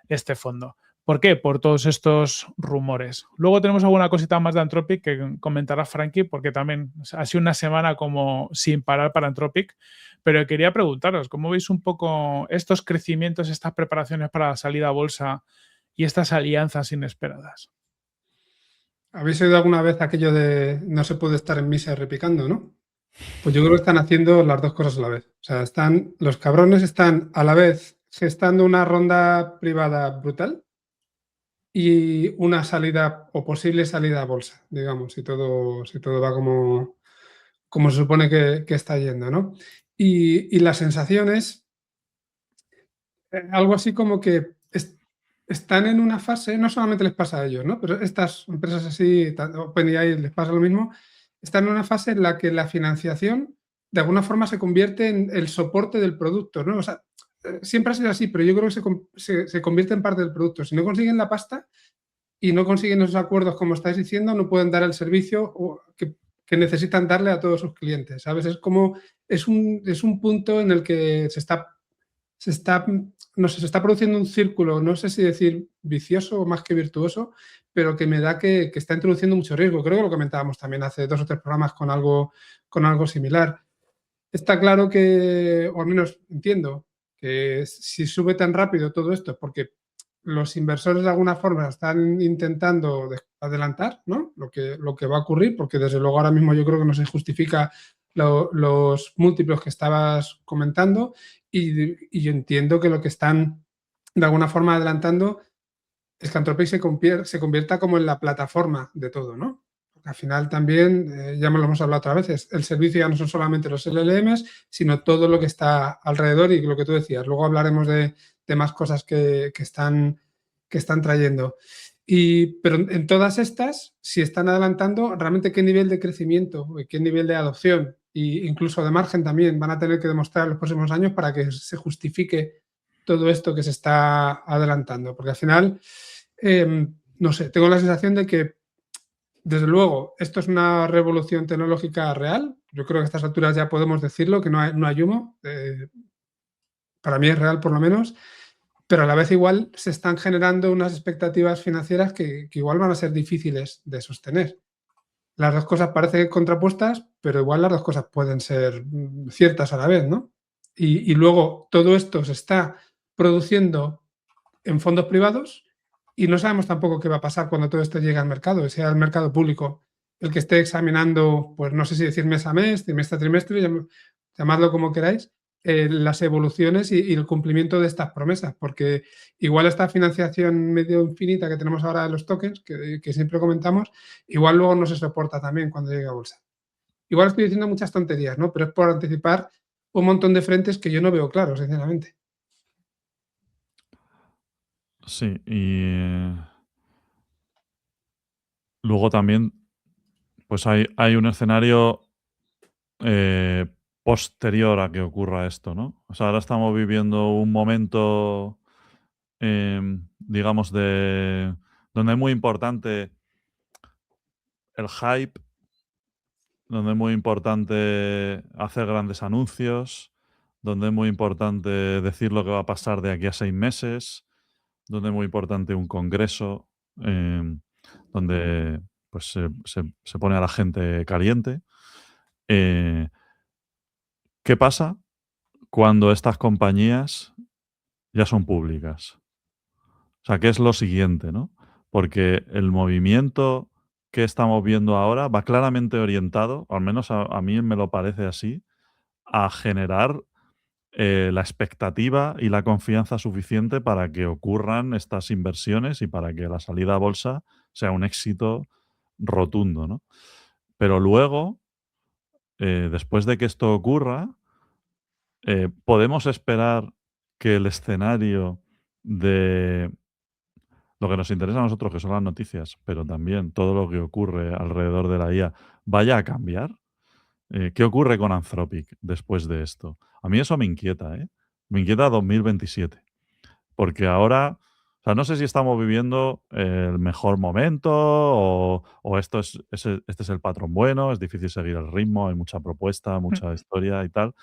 este fondo. ¿Por qué? Por todos estos rumores. Luego tenemos alguna cosita más de Anthropic que comentará Frankie, porque también ha sido una semana como sin parar para Anthropic. Pero quería preguntaros, ¿cómo veis un poco estos crecimientos, estas preparaciones para la salida a bolsa y estas alianzas inesperadas? ¿Habéis oído alguna vez aquello de no se puede estar en misa repicando, no? Pues yo creo que están haciendo las dos cosas a la vez. O sea, los cabrones están a la vez gestando una ronda privada brutal y una salida o posible salida a bolsa, digamos, si todo va como se supone que está yendo, ¿no? Y la sensación es algo así como que están en una fase, no solamente les pasa a ellos, ¿no? Pero estas empresas así, OpenAI les pasa lo mismo, están en una fase en la que la financiación de alguna forma se convierte en el soporte del producto, ¿no? O sea, siempre ha sido así, pero yo creo que se convierte en parte del producto. Si no consiguen la pasta y no consiguen esos acuerdos, como estáis diciendo, no pueden dar el servicio que necesitan darle a todos sus clientes, ¿sabes? Es como, es un punto en el que se está, no sé, se está produciendo un círculo, no sé si decir vicioso o más que virtuoso, pero que me da que está introduciendo mucho riesgo. Creo que lo comentábamos también hace 2 o 3 programas con algo similar. Está claro que, o al menos entiendo, que si sube tan rápido todo esto es porque los inversores de alguna forma están intentando adelantar, ¿no? lo que va a ocurrir, porque desde luego ahora mismo yo creo que no se justifica los múltiplos que estabas comentando y yo entiendo que lo que están de alguna forma adelantando es que Anthropic se convierta como en la plataforma de todo, ¿no? Porque al final también, ya lo hemos hablado otras veces, el servicio ya no son solamente los LLMs, sino todo lo que está alrededor y lo que tú decías. Luego hablaremos de más cosas que están trayendo. Pero en todas estas, si están adelantando, realmente qué nivel de crecimiento, qué nivel de adopción e incluso de margen también van a tener que demostrar en los próximos años para que se justifique todo esto que se está adelantando. Porque al final, no sé, tengo la sensación de que, desde luego, esto es una revolución tecnológica real. Yo creo que a estas alturas ya podemos decirlo, que no hay humo. Para mí es real, por lo menos. Pero a la vez igual se están generando unas expectativas financieras que igual van a ser difíciles de sostener. Las dos cosas parecen contrapuestas, pero igual las dos cosas pueden ser ciertas a la vez, ¿no? Y luego todo esto se está produciendo en fondos privados y no sabemos tampoco qué va a pasar cuando todo esto llegue al mercado, sea el mercado público el que esté examinando, pues no sé si decir mes a mes, trimestre a trimestre, llamadlo como queráis, las evoluciones y el cumplimiento de estas promesas, porque igual esta financiación medio infinita que tenemos ahora de los tokens, que siempre comentamos, igual luego no se soporta también cuando llegue a bolsa. Igual estoy diciendo muchas tonterías, ¿no? Pero es por anticipar un montón de frentes que yo no veo claros, sinceramente. Sí, y luego también, pues hay un escenario posterior a que ocurra esto, ¿no? O sea, ahora estamos viviendo un momento, digamos, donde es muy importante el hype, donde es muy importante hacer grandes anuncios, donde es muy importante decir lo que va a pasar de aquí a 6 meses, donde es muy importante un congreso, donde pues se pone a la gente caliente. ¿Qué pasa cuando estas compañías ya son públicas? O sea, ¿qué es lo siguiente, no? Porque el movimiento que estamos viendo ahora va claramente orientado, al menos a mí me lo parece así, a generar la expectativa y la confianza suficiente para que ocurran estas inversiones y para que la salida a bolsa sea un éxito rotundo, ¿no? Pero luego, después de que esto ocurra, podemos esperar que el escenario de lo que nos interesa a nosotros, que son las noticias, pero también todo lo que ocurre alrededor de la IA, vaya a cambiar. ¿Qué ocurre con Anthropic después de esto? A mí eso me inquieta, ¿eh? Me inquieta 2027. Porque ahora, o sea, no sé si estamos viviendo el mejor momento o este es el patrón bueno, es difícil seguir el ritmo, hay mucha propuesta, mucha historia y tal,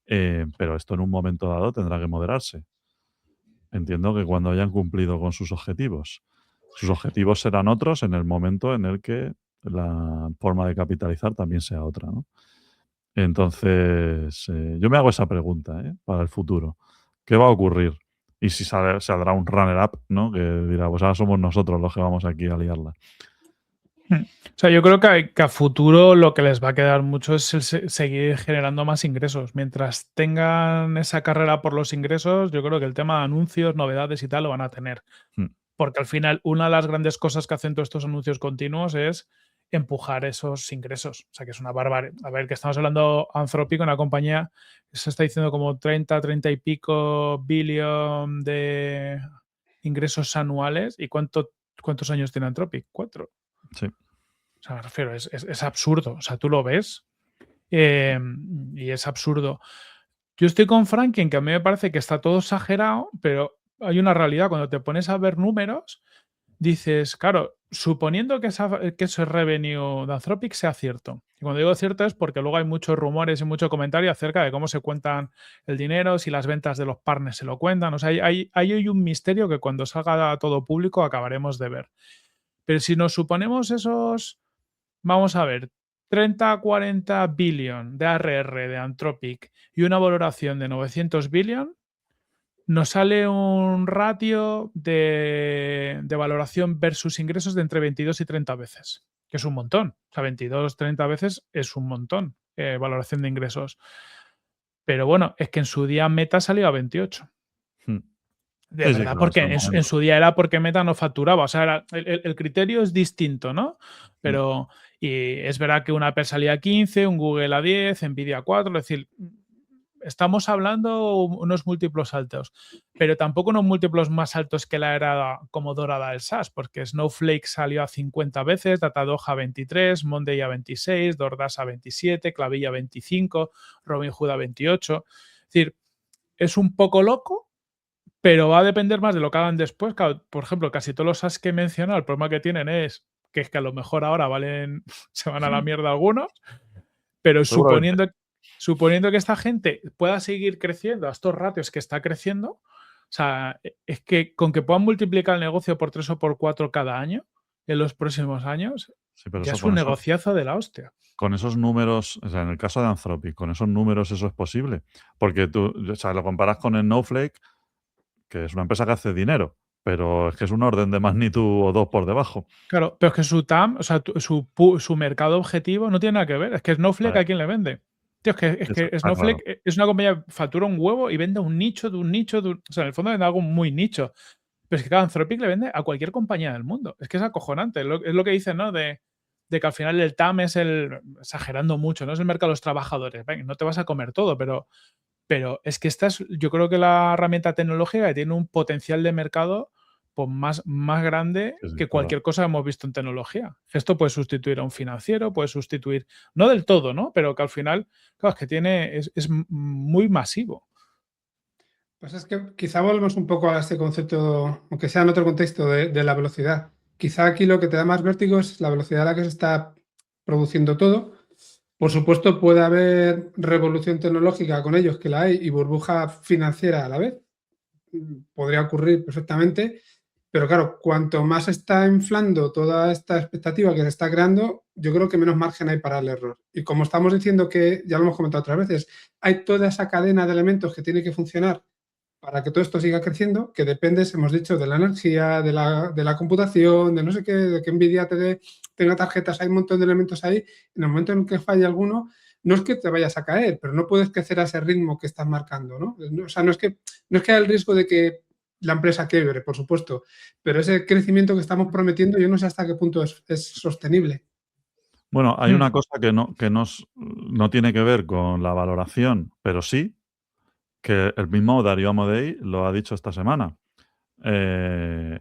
pero esto en un momento dado tendrá que moderarse. Entiendo que cuando hayan cumplido con sus objetivos. Sus objetivos serán otros en el momento en el que la forma de capitalizar también sea otra, ¿no? Entonces, yo me hago esa pregunta, para el futuro. ¿Qué va a ocurrir? Y si saldrá un runner-up, ¿no? Que dirá, pues ahora somos nosotros los que vamos aquí a liarla. O sea, yo creo que a futuro lo que les va a quedar mucho es seguir generando más ingresos. Mientras tengan esa carrera por los ingresos, yo creo que el tema de anuncios, novedades y tal lo van a tener. Porque al final, una de las grandes cosas que hacen todos estos anuncios continuos es empujar esos ingresos. O sea, que es una barbaridad. A ver, que estamos hablando Anthropic, una compañía que se está diciendo como 30 y pico billón de ingresos anuales. ¿Y cuántos años tiene Anthropic? 4. Sí. O sea, me refiero, es absurdo. O sea, tú lo ves Y es absurdo. Yo estoy con Frank en que a mí me parece que está todo exagerado, pero hay una realidad. Cuando te pones a ver números, dices, claro, suponiendo que ese revenue de Anthropic sea cierto. Y cuando digo cierto es porque luego hay muchos rumores y mucho comentario acerca de cómo se cuentan el dinero, si las ventas de los partners se lo cuentan. O sea, hay un misterio que cuando salga a todo público acabaremos de ver. Pero si nos suponemos esos, vamos a ver, 30, 40 billion de ARR de Anthropic y una valoración de 900 billion, nos sale un ratio de valoración versus ingresos de entre 22 y 30 veces, que es un montón. O sea, 22, 30 veces es un montón, valoración de ingresos. Pero bueno, es que en su día Meta salió a 28. Hmm. De Sí, sí, verdad, claro, porque es el en momento. su día era porque Meta no facturaba. O sea, el criterio es distinto, ¿no? Pero, y es verdad que una Apple salía a 15, un Google a 10, Nvidia a 4, es decir, estamos hablando unos múltiplos altos, pero tampoco unos múltiplos más altos que la era como dorada del SaaS, porque Snowflake salió a 50 veces, Datadog a 23, Monday a 26, DoorDash a 27, Clavilla a 25, Robinhood a 28. Es decir, es un poco loco, pero va a depender más de lo que hagan después. Claro, por ejemplo, casi todos los SaaS que he mencionado, el problema que tienen es que a lo mejor ahora valen, se van a la mierda algunos, pero Seguramente. suponiendo que esta gente pueda seguir creciendo a estos ratios que está creciendo, o sea, es que con que puedan multiplicar el negocio por 3 o por 4 cada año en los próximos años, Sí, pero ya eso es un con eso, negociazo de la hostia. con esos números, o sea, en el caso de Anthropic, con esos números eso es posible. Porque tú, o sea, lo comparas con el Snowflake, que es una empresa que hace dinero, pero es que es un orden de magnitud o dos por debajo. Claro, pero es que su TAM, o sea, su mercado objetivo no tiene nada que ver. Es que Snowflake, Vale, ¿a quién le vende? Tío, es eso que está Snowflake claro. es una compañía, factura un huevo y vende un nicho de un nicho. O sea, en el fondo vende algo muy nicho. Pero es que cada Anthropic le vende a cualquier compañía del mundo. Es que es acojonante. Es lo que dicen, ¿no? De que al final el TAM es exagerando mucho, ¿no? Es el mercado de los trabajadores. Venga, no te vas a comer todo, pero es que esta es, yo creo que la herramienta tecnológica que tiene un potencial de mercado pues más grande Sí, sí, que total. cualquier cosa que hemos visto en tecnología. Esto puede sustituir a un financiero, puede sustituir, no del todo, ¿no? Pero que al final, claro, es que es muy masivo. Pues es que quizá volvemos un poco a este concepto, aunque sea en otro contexto, de la velocidad. Quizá aquí lo que te da más vértigo es la velocidad a la que se está produciendo todo. Por supuesto, puede haber revolución tecnológica con ellos, que la hay, y burbuja financiera a la vez. Podría ocurrir perfectamente, pero claro, cuanto más está inflando toda esta expectativa que se está creando, yo creo que menos margen hay para el error. Y como estamos diciendo que, ya lo hemos comentado otras veces, hay toda esa cadena de elementos que tiene que funcionar para que todo esto siga creciendo, que depende, hemos dicho, de la energía, de la computación, de no sé qué, de que Nvidia tenga tarjetas, hay un montón de elementos ahí. En el momento en que falle alguno, no es que te vayas a caer, pero no puedes crecer a ese ritmo que estás marcando, ¿no? O sea, no es que haya el riesgo de que la empresa quiebre, por supuesto, pero ese crecimiento que estamos prometiendo, yo no sé hasta qué punto es sostenible. Bueno, hay Mm. una cosa no tiene que ver con la valoración, pero sí, que el mismo Darío Amodei lo ha dicho esta semana, eh,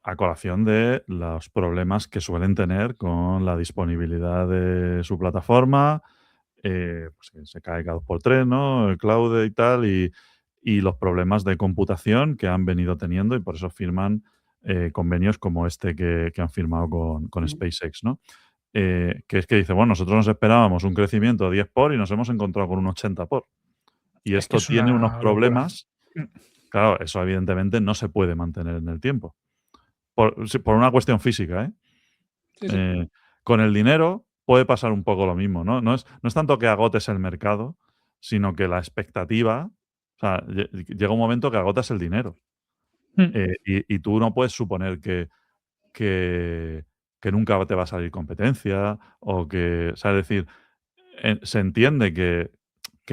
a colación de los problemas que suelen tener con la disponibilidad de su plataforma, pues que se cae cada 2 por 3, ¿no? El cloud y tal, y los problemas de computación que han venido teniendo y por eso firman convenios como este que han firmado con SpaceX, ¿no? Que es que dice, bueno, nosotros nos esperábamos un crecimiento de 10 por y nos hemos encontrado con un 80 por. Y Es que esto es tiene unos una locura. problemas. Claro, eso evidentemente no se puede mantener en el tiempo. Por una cuestión física, ¿eh? Sí, sí. Eh, con el dinero puede pasar un poco lo mismo, ¿no? No es tanto que agotes el mercado, sino que la expectativa, o sea, llega un momento que agotas el dinero. Mm. Y tú no puedes suponer que, que nunca te va a salir competencia o que, o sea, es decir, se entiende que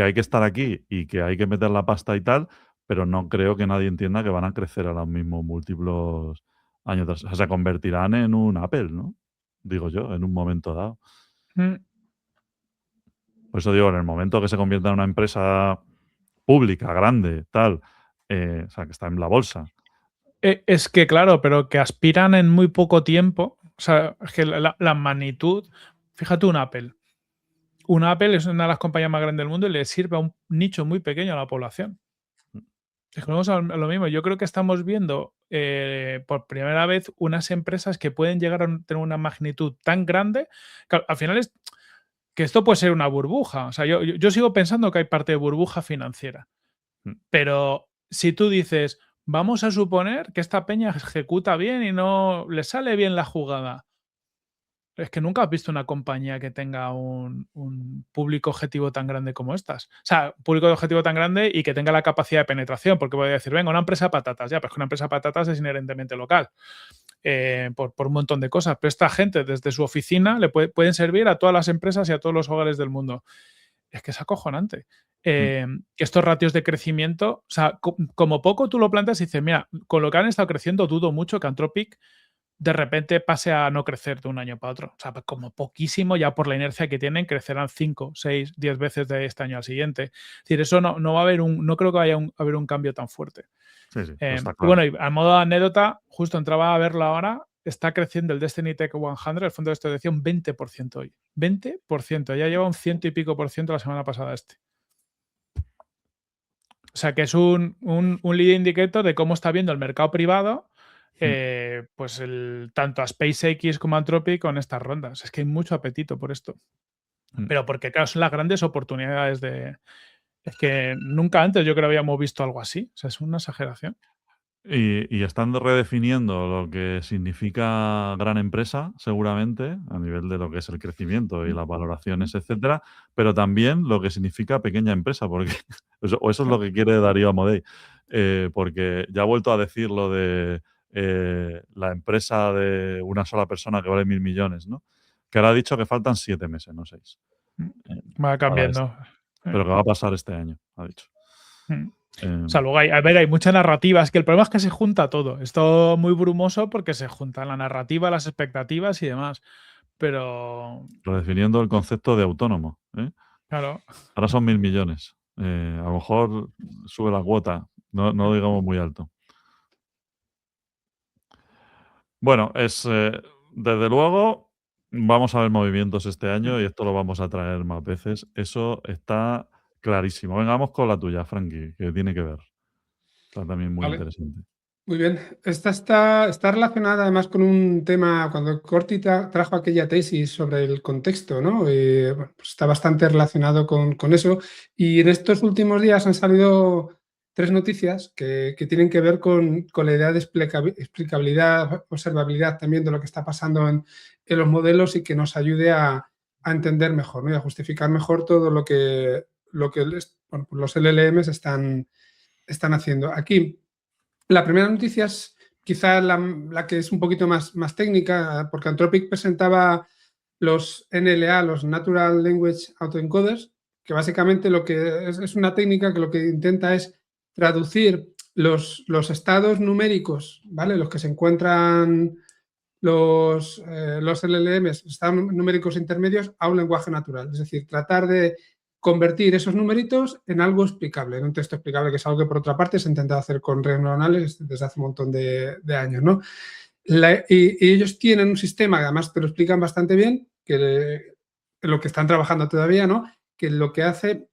hay que estar aquí y que hay que meter la pasta y tal, pero no creo que nadie entienda que van a crecer a los mismos múltiplos años. O sea, se convertirán en un Apple, ¿no? Digo yo, en un momento dado. Mm. Por eso digo, en el momento que se convierta en una empresa pública, grande, tal, o sea, que está en la bolsa. Es que claro, pero que aspiran en muy poco tiempo. O sea, es que la magnitud. Fíjate un Apple. una Apple es una de las compañías más grandes del mundo y le sirve a un nicho muy pequeño a la población. Es que vamos a lo mismo. Yo creo que estamos viendo por primera vez unas empresas que pueden llegar a tener una magnitud tan grande que al final es que esto puede ser una burbuja. O sea, yo sigo pensando que hay parte de burbuja financiera. Pero si tú dices, vamos a suponer que esta peña ejecuta bien y no le sale bien la jugada. Es que nunca has visto una compañía que tenga un público objetivo tan grande como estas. O sea, público objetivo tan grande y que tenga la capacidad de penetración, porque voy a decir, venga, una empresa de patatas, ya, pero es que una empresa de patatas es inherentemente local, por un montón de cosas. Pero esta gente, desde su oficina, le pueden servir a todas las empresas y a todos los hogares del mundo. Es que es acojonante. Que estos ratios de crecimiento, o sea, como poco tú lo planteas y dices, mira, con lo que han estado creciendo, dudo mucho que Anthropic de repente pase a no crecer de un año para otro. O sea, pues como poquísimo, ya por la inercia que tienen, crecerán 5, 6, 10 veces de este año al siguiente. Es decir, eso no va a haber no creo que vaya a haber un cambio tan fuerte. Sí, está Y claro. bueno, y a modo de anécdota, justo entraba a verlo ahora, está creciendo el Destiny Tech 100, el fondo de esto decía un 20% hoy. 20%, ya lleva un 100 y pico por ciento la semana pasada este. O sea, que es un lead indicator de cómo está viendo el mercado privado, pues tanto a SpaceX como a Anthropic con estas rondas. Es que hay mucho apetito por esto. Pero porque, claro, son las grandes oportunidades Es que nunca antes yo creo que habíamos visto algo así. O sea, es una exageración. Y están redefiniendo lo que significa gran empresa, seguramente, a nivel de lo que es el crecimiento y las valoraciones, etcétera, pero también lo que significa pequeña empresa, porque eso es lo que quiere Darío Amodei, porque ya ha vuelto a decir lo de la empresa de una sola persona que vale 1.000 millones, ¿no? Que ahora ha dicho que faltan 7 meses, no 6. Va cambiando. Pero que va a pasar este año, ha dicho. O sea, luego hay mucha narrativa. Es que el problema es que se junta todo. Es todo muy brumoso porque se junta la narrativa, las expectativas y demás. Pero. Redefiniendo el concepto de autónomo. Claro. Ahora son 1.000 millones. A lo mejor sube la cuota. No lo digamos muy alto. Bueno, desde luego vamos a ver movimientos este año y esto lo vamos a traer más veces. Eso está clarísimo. Venga, vamos con la tuya, Frankie, que tiene que ver. Está también muy interesante. Muy bien. Esta está relacionada además con un tema, cuando Corti trajo aquella tesis sobre el contexto, ¿no? Bueno, pues está bastante relacionado con eso. Y en estos últimos días han salido 3 noticias que tienen que ver con la idea de explicabilidad, observabilidad también de lo que está pasando en los modelos y que nos ayude a entender mejor, ¿no? Y a justificar mejor todo lo que los LLMs están haciendo. Aquí, la primera noticia es quizá la que es un poquito más técnica, porque Anthropic presentaba los NLA, los Natural Language Autoencoders, que básicamente lo que es una técnica que lo que intenta es traducir los estados numéricos, ¿vale? Los que se encuentran los LLMs, estados numéricos intermedios, a un lenguaje natural. Es decir, tratar de convertir esos numeritos en algo explicable, en un texto explicable, que es algo que por otra parte se ha intentado hacer con redes neuronales desde hace un montón de años, ¿no? Y ellos tienen un sistema, que además te lo explican bastante bien, que lo que están trabajando todavía, ¿no? Que lo que hace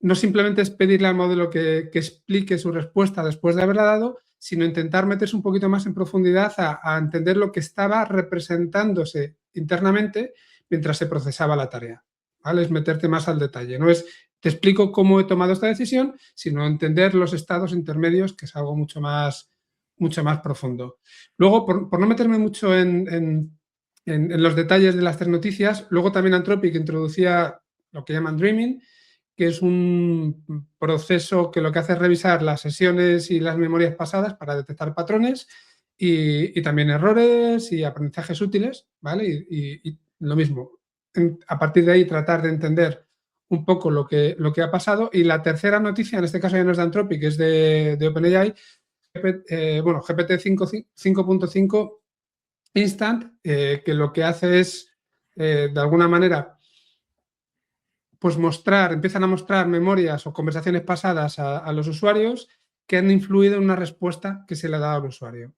no simplemente es pedirle al modelo que explique su respuesta después de haberla dado, sino intentar meterse un poquito más en profundidad a entender lo que estaba representándose internamente mientras se procesaba la tarea. ¿Vale? Es meterte más al detalle. No es te explico cómo he tomado esta decisión, sino entender los estados intermedios, que es algo mucho más profundo. Luego, por no meterme mucho en los detalles de las 3 noticias, luego también Anthropic introducía lo que llaman Dreaming, que es un proceso que lo que hace es revisar las sesiones y las memorias pasadas para detectar patrones y también errores y aprendizajes útiles, ¿vale? Y lo mismo, a partir de ahí tratar de entender un poco lo que ha pasado. Y la tercera noticia, en este caso ya no es de Anthropic, es de OpenAI, GPT 5.5 Instant, que lo que hace es, de alguna manera, pues empiezan a mostrar memorias o conversaciones pasadas a los usuarios que han influido en una respuesta que se le ha dado al usuario.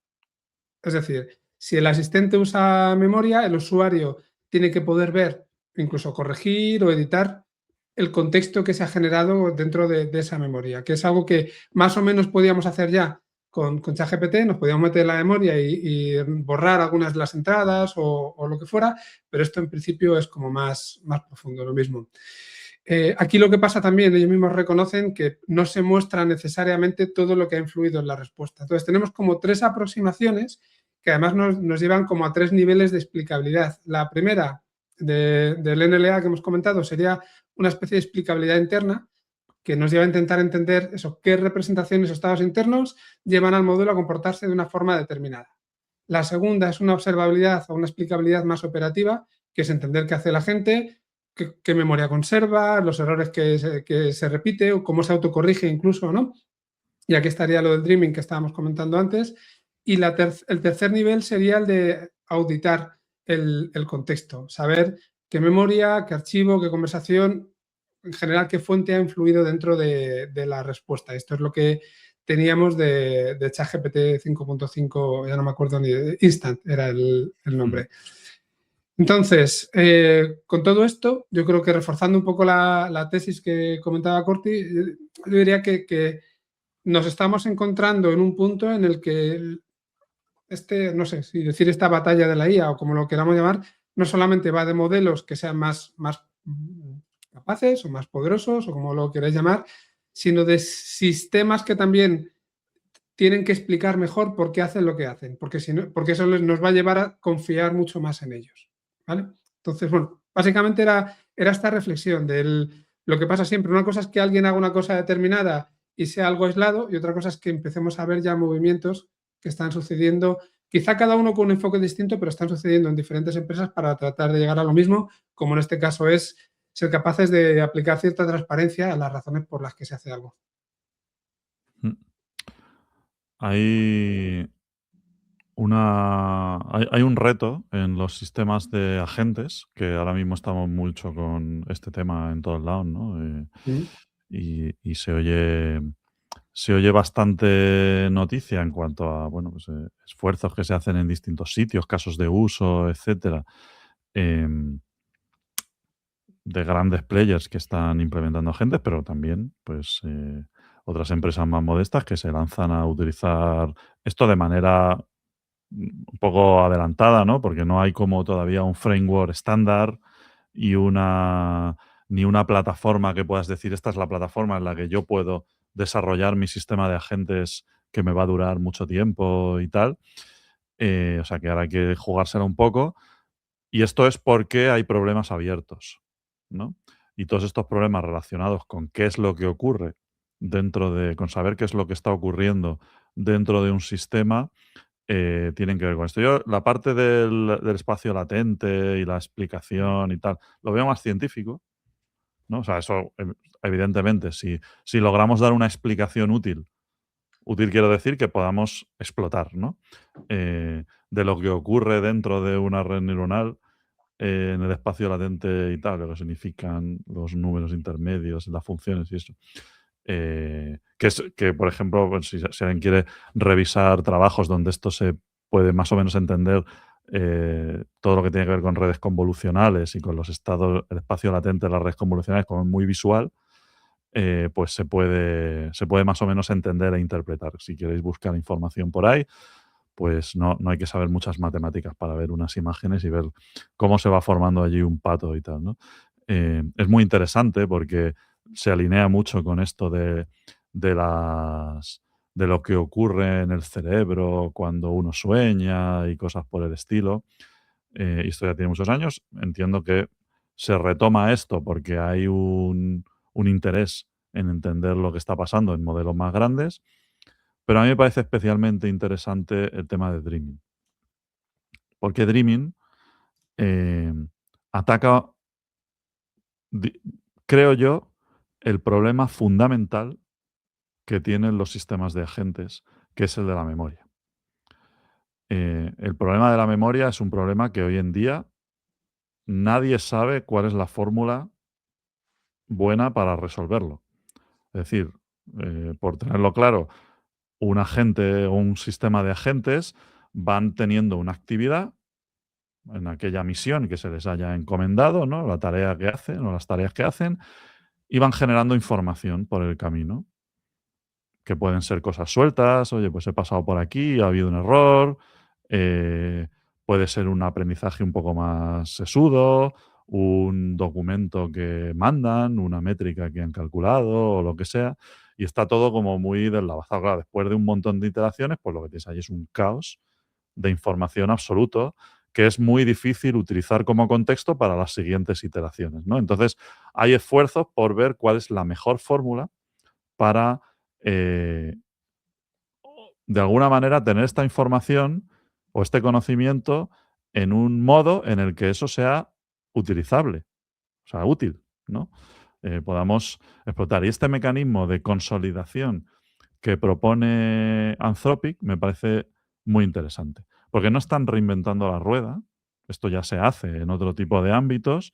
Es decir, si el asistente usa memoria, el usuario tiene que poder ver incluso corregir o editar el contexto que se ha generado dentro de esa memoria, que es algo que más o menos podíamos hacer ya con ChatGPT, nos podíamos meter en la memoria y borrar algunas de las entradas o lo que fuera, pero esto en principio es como más profundo, lo mismo. Aquí lo que pasa también, ellos mismos reconocen que no se muestra necesariamente todo lo que ha influido en la respuesta. Entonces tenemos como 3 aproximaciones que además nos llevan como a 3 niveles de explicabilidad. La primera del NLA que hemos comentado sería una especie de explicabilidad interna que nos lleva a intentar entender eso, qué representaciones o estados internos llevan al modelo a comportarse de una forma determinada. La segunda es una observabilidad o una explicabilidad más operativa, que es entender qué hace la gente, qué memoria conserva, los errores que se repite o cómo se autocorrige incluso, ¿no? Y aquí estaría lo del dreaming que estábamos comentando antes. Y el tercer nivel sería el de auditar el contexto, saber qué memoria, qué archivo, qué conversación, en general, qué fuente ha influido dentro de la respuesta. Esto es lo que teníamos de ChatGPT 5.5, ya no me acuerdo ni de Instant, era el nombre. Entonces, con todo esto, yo creo que reforzando un poco la tesis que comentaba Corti, yo diría que nos estamos encontrando en un punto en el que no sé si decir esta batalla de la IA o como lo queramos llamar, no solamente va de modelos que sean más capaces o más poderosos o como lo queráis llamar, sino de sistemas que también tienen que explicar mejor por qué hacen lo que hacen, porque eso nos va a llevar a confiar mucho más en ellos, ¿vale? Entonces, bueno, básicamente era esta reflexión de lo que pasa siempre. Una cosa es que alguien haga una cosa determinada y sea algo aislado, y otra cosa es que empecemos a ver ya movimientos que están sucediendo, quizá cada uno con un enfoque distinto, pero están sucediendo en diferentes empresas para tratar de llegar a lo mismo, como en este caso es ser capaces de aplicar cierta transparencia a las razones por las que se hace algo. Hay un reto en los sistemas de agentes, que ahora mismo estamos mucho con este tema en todos lados, ¿no? Y se oye bastante noticia en cuanto a, bueno, pues, esfuerzos que se hacen en distintos sitios, casos de uso, etcétera, de grandes players que están implementando agentes, pero también, pues, otras empresas más modestas que se lanzan a utilizar esto de manera un poco adelantada, ¿no? Porque no hay como todavía un framework estándar y ni una plataforma que puedas decir, esta es la plataforma en la que yo puedo desarrollar mi sistema de agentes que me va a durar mucho tiempo y tal. O sea que ahora hay que jugársela un poco. Y esto es porque hay problemas abiertos, ¿no? Y todos estos problemas relacionados con qué es lo que ocurre con saber qué es lo que está ocurriendo dentro de un sistema, tienen que ver con esto. Yo la parte del espacio latente y la explicación y tal, lo veo más científico, ¿no? O sea, eso, evidentemente, si logramos dar una explicación útil quiero decir que podamos explotar, ¿no? De lo que ocurre dentro de una red neuronal, en el espacio latente y tal, lo que significan los números intermedios, las funciones y eso. Que, por ejemplo, pues, si alguien quiere revisar trabajos donde esto se puede más o menos entender, todo lo que tiene que ver con redes convolucionales y con los estados, el espacio latente de las redes convolucionales, como es muy visual, pues se puede más o menos entender e interpretar. Si queréis buscar información por ahí, pues no hay que saber muchas matemáticas para ver unas imágenes y ver cómo se va formando allí un pato y tal, ¿no? Es muy interesante porque se alinea mucho con esto de lo que ocurre en el cerebro cuando uno sueña y cosas por el estilo. Y esto ya tiene muchos años. Entiendo que se retoma esto porque hay un interés en entender lo que está pasando en modelos más grandes, pero a mí me parece especialmente interesante el tema de Dreaming. Porque Dreaming ataca, creo yo, el problema fundamental que tienen los sistemas de agentes, que es el de la memoria. El problema de la memoria es un problema que hoy en día nadie sabe cuál es la fórmula buena para resolverlo. Es decir, por tenerlo claro, un agente o un sistema de agentes van teniendo una actividad, en aquella misión que se les haya encomendado, ¿no? La tarea que hacen o las tareas que hacen, y van generando información por el camino, que pueden ser cosas sueltas, oye, pues he pasado por aquí, ha habido un error, puede ser un aprendizaje un poco más sesudo, un documento que mandan, una métrica que han calculado o lo que sea, y está todo como muy deslavazado. Claro, después de un montón de iteraciones, pues lo que tienes ahí es un caos de información absoluto que es muy difícil utilizar como contexto para las siguientes iteraciones, ¿no? Entonces, hay esfuerzos por ver cuál es la mejor fórmula para, de alguna manera, tener esta información o este conocimiento en un modo en el que eso sea utilizable, o sea, útil, ¿no? Podamos explotar. Y este mecanismo de consolidación que propone Anthropic me parece muy interesante, porque no están reinventando la rueda, esto ya se hace en otro tipo de ámbitos.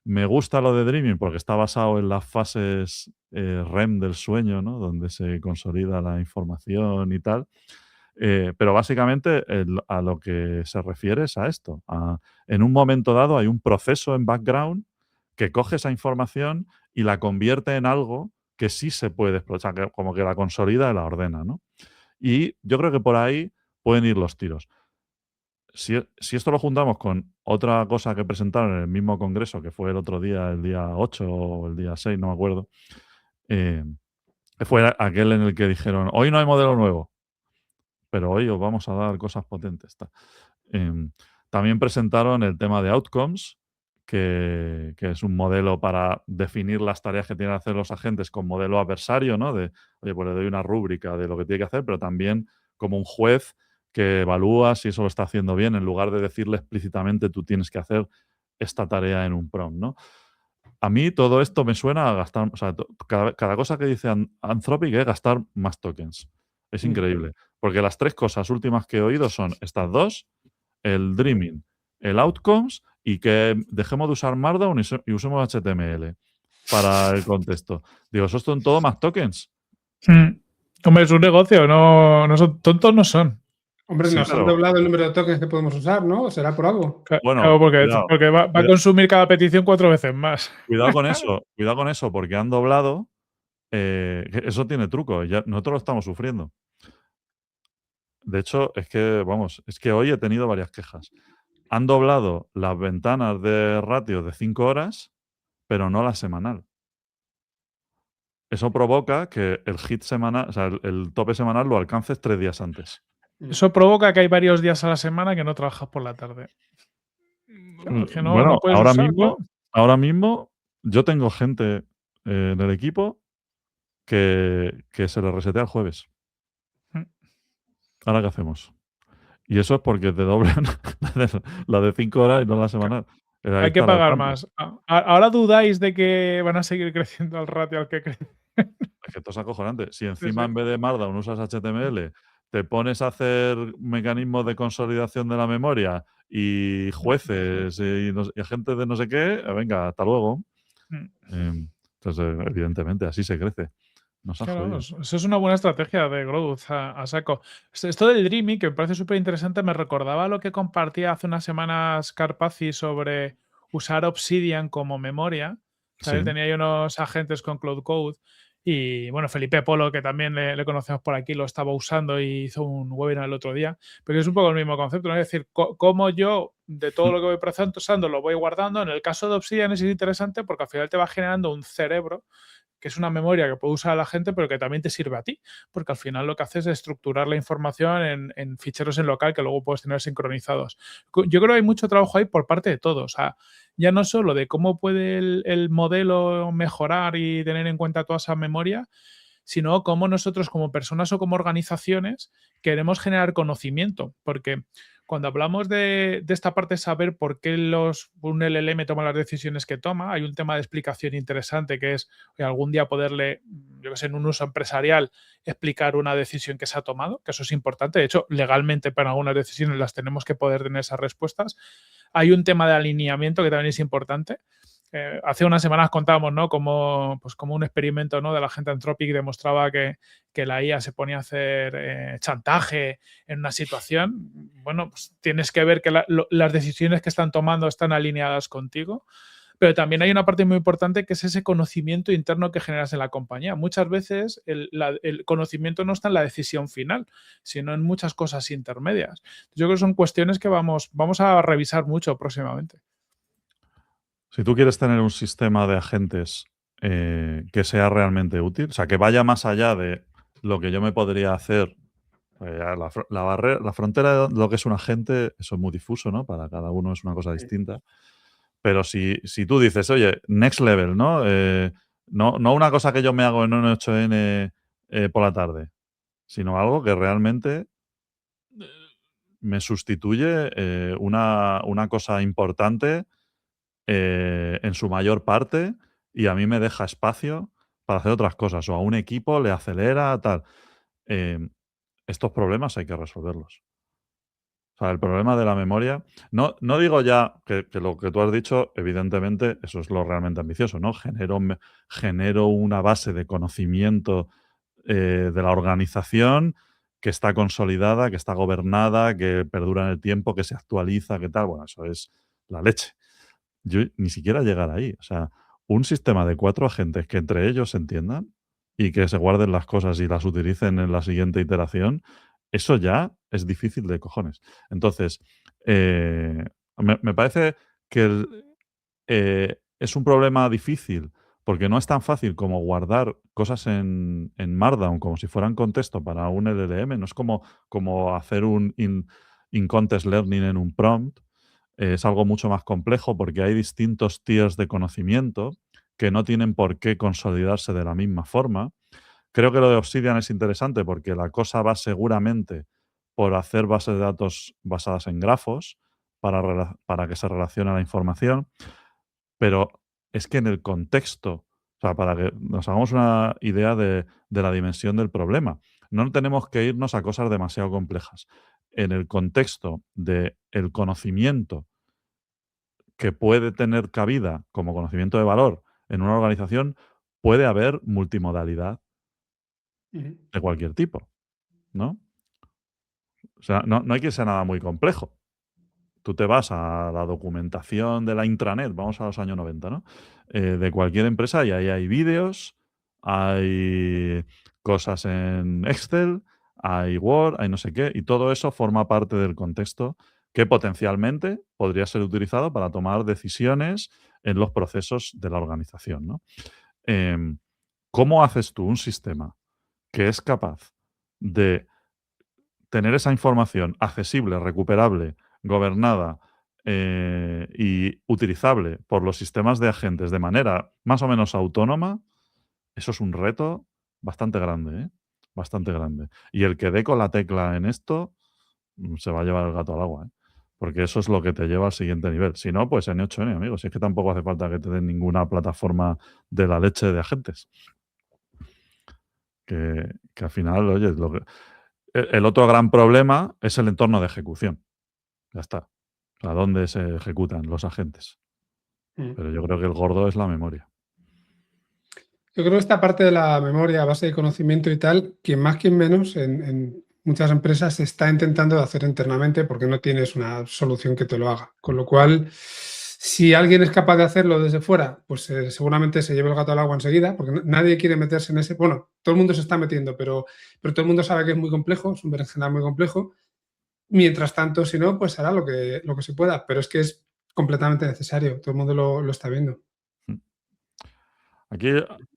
Me gusta lo de Dreaming porque está basado en las fases REM del sueño, ¿no? Donde se consolida la información y tal. Pero básicamente a lo que se refiere es a esto. En un momento dado hay un proceso en background que coge esa información y la convierte en algo que sí se puede explotar, como que la consolida y la ordena, ¿no? Y yo creo que por ahí pueden ir los tiros. Si esto lo juntamos con otra cosa que presentaron en el mismo congreso, que fue el otro día, el día 8 o el día 6, no me acuerdo, eh, fue aquel en el que dijeron, hoy no hay modelo nuevo, pero hoy os vamos a dar cosas potentes. Em, también presentaron el tema de Outcomes, que es un modelo para definir las tareas que tienen que hacer los agentes con modelo adversario, ¿no? De, oye, pues le doy una rúbrica de lo que tiene que hacer, pero también como un juez que evalúa si eso lo está haciendo bien, en lugar de decirle explícitamente tú tienes que hacer esta tarea en un prompt, ¿no? A mí todo esto me suena a gastar, o sea, cada cosa que dice Anthropic es gastar más tokens. Es increíble. Porque las tres cosas últimas que he oído son estas dos, el Dreaming, el Outcomes y que dejemos de usar Markdown y usemos HTML para el contexto. Digo, ¿eso son todo más tokens? Hombre, es un negocio, no son tontos, no son. Hombre, Sí, nos han pero doblado el número de tokens que podemos usar, ¿no? ¿Será por algo? bueno, Claro, porque va a cuidado, consumir cada petición 4 veces más. cuidado con eso, porque han doblado. Eso tiene truco, ya nosotros lo estamos sufriendo. De hecho, es que hoy he tenido varias quejas. Han doblado las ventanas de ratio de 5 horas, pero no la semanal. Eso provoca que el hit semanal, o sea, el tope semanal lo alcances 3 días antes. Eso provoca que hay varios días a la semana que no trabajas por la tarde. Que no puedes ahora usar, mismo, ahora mismo yo tengo gente en el equipo que se le resetea el jueves. ¿Ahora qué hacemos? Y eso es porque te doblan la de 5 horas y no la semanal. Ahí Hay que está la pagar trampa. más. Ahora dudáis de que van a seguir creciendo al ratio al que crecen. Es que esto es acojonante. Si Sí, encima sí. en vez de Markdown usas HTML, te pones a hacer mecanismos de consolidación de la memoria y jueces y agentes de no sé qué, venga, hasta luego. Entonces, evidentemente, así se crece. Nos ha Claro, jodido. eso es una buena estrategia de growth a saco. Esto del Dreaming, que me parece súper interesante, me recordaba lo que compartía hace unas semanas Carpazzi sobre usar Obsidian como memoria. ¿Sabes? Sí. Tenía ahí unos agentes con Cloud Code. Y bueno, Felipe Polo, que también le conocemos por aquí, lo estaba usando y hizo un webinar el otro día. Pero es un poco el mismo concepto, ¿no? Es decir, cómo yo de todo lo que voy procesando lo voy guardando. En el caso de Obsidian es interesante porque al final te va generando un cerebro que es una memoria que puede usar la gente, pero que también te sirve a ti, porque al final lo que haces es estructurar la información en ficheros en local que luego puedes tener sincronizados. Yo creo que hay mucho trabajo ahí por parte de todos. O sea, ya no solo de cómo puede el modelo mejorar y tener en cuenta toda esa memoria, sino cómo nosotros como personas o como organizaciones queremos generar conocimiento, porque cuando hablamos de esta parte de saber por qué un LLM toma las decisiones que toma, hay un tema de explicación interesante que es algún día poderle, yo que sé, en un uso empresarial, explicar una decisión que se ha tomado, que eso es importante. De hecho, legalmente para algunas decisiones las tenemos que poder tener esas respuestas. Hay un tema de alineamiento que también es importante. hace unas semanas contábamos, ¿no? Como un experimento, ¿no? De la gente Anthropic demostraba que la IA se ponía a hacer chantaje en una situación. Bueno, pues tienes que ver que las decisiones que están tomando están alineadas contigo. Pero también hay una parte muy importante que es ese conocimiento interno que generas en la compañía. Muchas veces el conocimiento no está en la decisión final, sino en muchas cosas intermedias. Yo creo que son cuestiones que vamos a revisar mucho próximamente. Si tú quieres tener un sistema de agentes que sea realmente útil, o sea, que vaya más allá de lo que yo me podría hacer, la frontera de lo que es un agente, eso es muy difuso, ¿no? Para cada uno es una cosa distinta. Pero si tú dices, oye, next level, ¿no? No una cosa que yo me hago en un 8N por la tarde, sino algo que realmente me sustituye una cosa importante en su mayor parte y a mí me deja espacio para hacer otras cosas. O a un equipo le acelera, tal. Estos problemas hay que resolverlos. O sea, el problema de la memoria. No digo ya que lo que tú has dicho, evidentemente, eso es lo realmente ambicioso, ¿no? Genero una base de conocimiento de la organización que está consolidada, que está gobernada, que perdura en el tiempo, que se actualiza, que tal. Bueno, eso es la leche. Yo ni siquiera llegar ahí. O sea, un sistema de 4 agentes que entre ellos se entiendan y que se guarden las cosas y las utilicen en la siguiente iteración, eso ya es difícil de cojones. Entonces, me parece que es un problema difícil porque no es tan fácil como guardar cosas en Markdown como si fueran contexto para un LLM. No es como hacer un in-context learning en un prompt. Es algo mucho más complejo porque hay distintos tiers de conocimiento que no tienen por qué consolidarse de la misma forma. Creo que lo de Obsidian es interesante porque la cosa va seguramente por hacer bases de datos basadas en grafos para que se relacione la información, pero es que en el contexto, o sea, para que nos hagamos una idea de la dimensión del problema, no tenemos que irnos a cosas demasiado complejas. En el contexto del conocimiento que puede tener cabida como conocimiento de valor en una organización, puede haber multimodalidad de cualquier tipo, ¿no? O sea, no hay que ser nada muy complejo. Tú te vas a la documentación de la intranet, vamos a los años 90, ¿no? De cualquier empresa y ahí hay vídeos, hay cosas en Excel, hay Word, hay no sé qué, y todo eso forma parte del contexto que potencialmente podría ser utilizado para tomar decisiones en los procesos de la organización, ¿no? Em, ¿Cómo haces tú un sistema que es capaz de tener esa información accesible, recuperable, gobernada y utilizable por los sistemas de agentes de manera más o menos autónoma? Eso es un reto bastante grande, ¿eh? Bastante grande. Y el que dé con la tecla en esto se va a llevar el gato al agua, ¿eh? Porque eso es lo que te lleva al siguiente nivel. Si no, pues N8N, amigos. Si es que tampoco hace falta que te den ninguna plataforma de la leche de agentes. Que al final, oye, el otro gran problema es el entorno de ejecución. Ya está. A dónde se ejecutan los agentes. Pero yo creo que el gordo es la memoria. Yo creo que esta parte de la memoria, base de conocimiento y tal, quien más, quien menos, en muchas empresas se está intentando hacer internamente porque no tienes una solución que te lo haga. Con lo cual, si alguien es capaz de hacerlo desde fuera, pues seguramente se lleva el gato al agua enseguida, porque nadie quiere meterse en ese. Bueno, todo el mundo se está metiendo, pero todo el mundo sabe que es muy complejo, es un berenjenal muy complejo. Mientras tanto, si no, pues hará lo que se pueda, pero es que es completamente necesario, todo el mundo lo está viendo. Aquí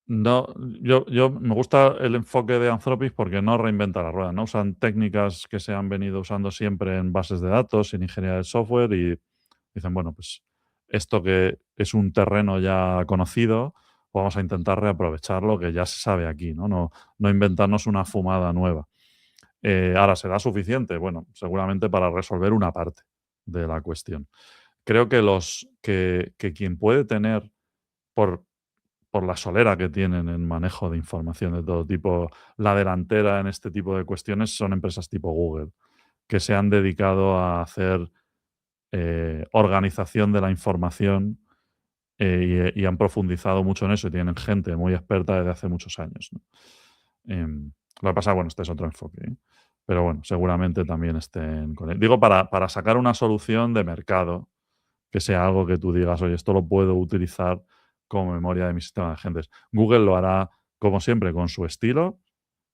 no, yo me gusta el enfoque de Anthropic porque no reinventa la rueda, ¿no? Usan técnicas que se han venido usando siempre en bases de datos, en ingeniería de software y dicen, bueno, pues esto que es un terreno ya conocido, vamos a intentar reaprovecharlo que ya se sabe aquí, ¿no? No inventarnos una fumada nueva. Ahora, ¿será suficiente? Bueno, seguramente para resolver una parte de la cuestión. Creo que quien puede tener por la solera que tienen en manejo de información de todo tipo, la delantera en este tipo de cuestiones son empresas tipo Google, que se han dedicado a hacer organización de la información y han profundizado mucho en eso y tienen gente muy experta desde hace muchos años, ¿no? Lo que pasa, bueno, este es otro enfoque, ¿eh? Pero bueno, seguramente también estén con él. Digo, para sacar una solución de mercado, que sea algo que tú digas, oye, esto lo puedo utilizar como memoria de mi sistema de agentes. Google lo hará, como siempre, con su estilo,